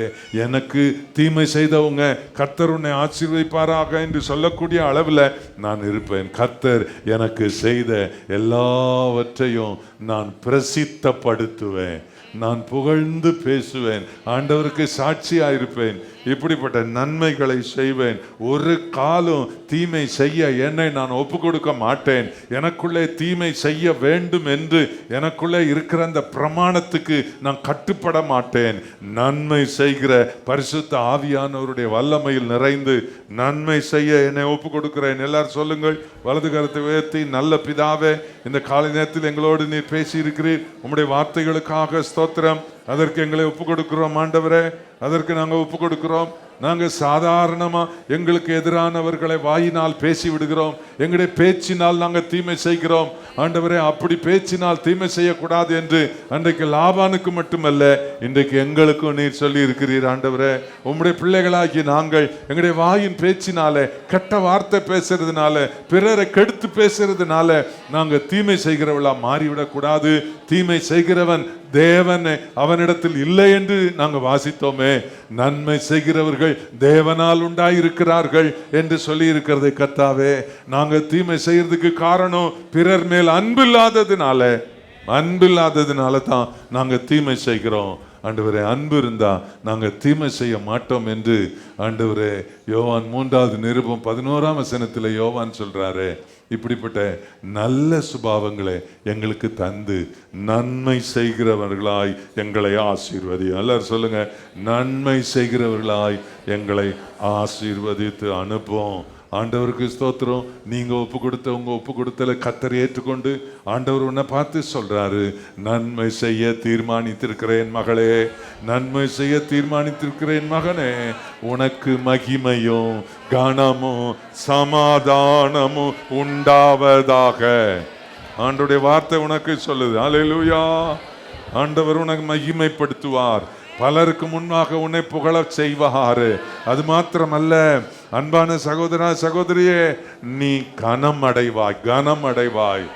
எனக்கு தீமை செய்தவங்க கர்த்தர் உன்னை ஆசீர்வதிப்பாராக என்று சொல்லக்கூடிய அளவில் நான் இருப்பேன். கர்த்தர் எனக்கு செய்த எல்லாவற்றையும் நான் பிரசித்தப்படுத்துவேன், நான் புகழ்ந்து பேசுவேன், ஆண்டவருக்கு சாட்சியா இருப்பேன், இப்படிப்பட்ட நன்மைகளை செய்வேன். ஒரு காலம் தீமை செய்ய என்னை நான் ஒப்பு கொடுக்க மாட்டேன். எனக்குள்ளே தீமை செய்ய வேண்டும் என்று எனக்குள்ளே இருக்கிற அந்த பிரமாணத்துக்கு நான் கட்டுப்பட மாட்டேன். நன்மை செய்கிற பரிசுத்த ஆவியானவருடைய வல்லமையில் நிறைந்து நன்மை செய்ய என்னை ஒப்பு கொடுக்கிறேன். எல்லாரும் சொல்லுங்கள், வலது கரத்தை உயர்த்தி. நல்ல பிதாவே, இந்த காலை நேரத்தில் எங்களோடு நீர் பேசி இருக்கிறீர். உம்முடைய வார்த்தைகளுக்காக ஸ்தோத்திரம். அதற்கு எங்களை ஒப்பு கொடுக்கிறோம் ஆண்டவரே, அதற்கு நாங்கள் ஒப்பு கொடுக்கிறோம். நாங்கள் சாதாரணமா எங்களுக்கு எதிரானவர்களை வாயினால் பேசி விடுகிறோம். எங்களுடைய பேச்சினால் நாங்கள் தீமை செய்கிறோம். ஆண்டவரே, அப்படி பேச்சினால் தீமை செய்யக்கூடாது என்று அன்றைக்கு லாபானுக்கு மட்டுமல்ல, இன்றைக்கு எங்களுக்கும் நீர் சொல்லி இருக்கிறீர். ஆண்டவரே, உம்முடைய பிள்ளைகளாகி நாங்கள் எங்களுடைய வாயின் பேச்சினால, கெட்ட வார்த்தை பேசுறதுனால, பிறரை கெடுத்து பேசுறதுனால நாங்கள் தீமை செய்கிறவளா மாறிவிடக்கூடாது. தீமை செய்கிறவன் தேவன் அவனிடத்தில் இல்லை என்று நாங்கள் வாசித்தோமே. நன்மை செய்கிறவர்கள் தேவனால் உண்டாயிருக்கிறார்கள் என்று சொல்லி இருக்கிறதை கர்த்தாவே, நாங்கள் தீமை செய்யறதுக்கு காரணம் பிறர் மேல் அன்பில்லாததுனால தான் நாங்கள் தீமை செய்கிறோம். ஆண்டவரே, அன்பு இருந்தா நாங்கள் தீமை செய்ய மாட்டோம் என்று ஆண்டவரே யோவான் 3:11 யோவான் சொல்றாரு. இப்படிப்பட்ட நல்ல சுபாவங்களை எங்களுக்கு தந்து நன்மை செய்கிறவர்களாய் எங்களை ஆசீர்வதி. எல்லாரும் சொல்லுங்க, நன்மை செய்கிறவர்களாய் எங்களை ஆசீர்வதித்து அனுப்புவோம். ஆண்டவருக்கு ஸ்தோத்திரம். நீங்க ஒப்பு கொடுத்தல கர்த்தர் ஏற்றுக்கொண்டு ஆண்டவர் உன்னை பார்த்து சொல்றாரு, நன்மை செய்ய தீர்மானித்திருக்கிறேன் மகளே, நன்மை செய்ய தீர்மானித்திருக்கிறேன் மகனே, உனக்கு மகிமையும் கனமும் சமாதானமும் உண்டாவதாக. ஆண்டவருடைய வார்த்தை உனக்கு சொல்லுது. அல்லேலூயா. ஆண்டவர் உனக்கு மகிமைப்படுத்துவார், பலருக்கு முன்னாக உன்னை புகழச் செய்வாரு. அது மாத்திரமல்ல அன்பான சகோதரா சகோதரியே, நீ கனம் அடைவாய், கனம் அடைவாய்,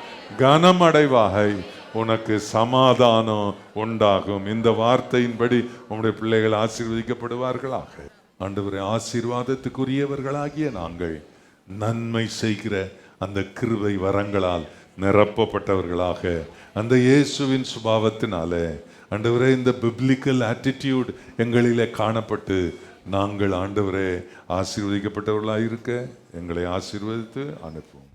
கனம் அடைவாய். உனக்கு சமாதானம் உண்டாகும். இந்த வார்த்தையின்படி உங்களுடைய பிள்ளைகள் ஆசீர்வதிக்கப்படுவார்களாக. ஆண்டவரே, ஆசீர்வாதத்துக்குரியவர்களாகிய நாங்கள் நன்மை செய்கிற அந்த கிருபை வரங்களால் நிரப்பப்பட்டவர்களாக, அந்த இயேசுவின் சுபாவத்தினாலே ஆண்டவரே இந்த பிப்ளிக்கல் ஆட்டிடியூட் எங்களிலே காணப்பட்டு நாங்கள் ஆண்டவரே ஆசீர்வதிக்கப்பட்டவர்களாக இருக்க எங்களை ஆசீர்வதித்து அனுப்புவோம்.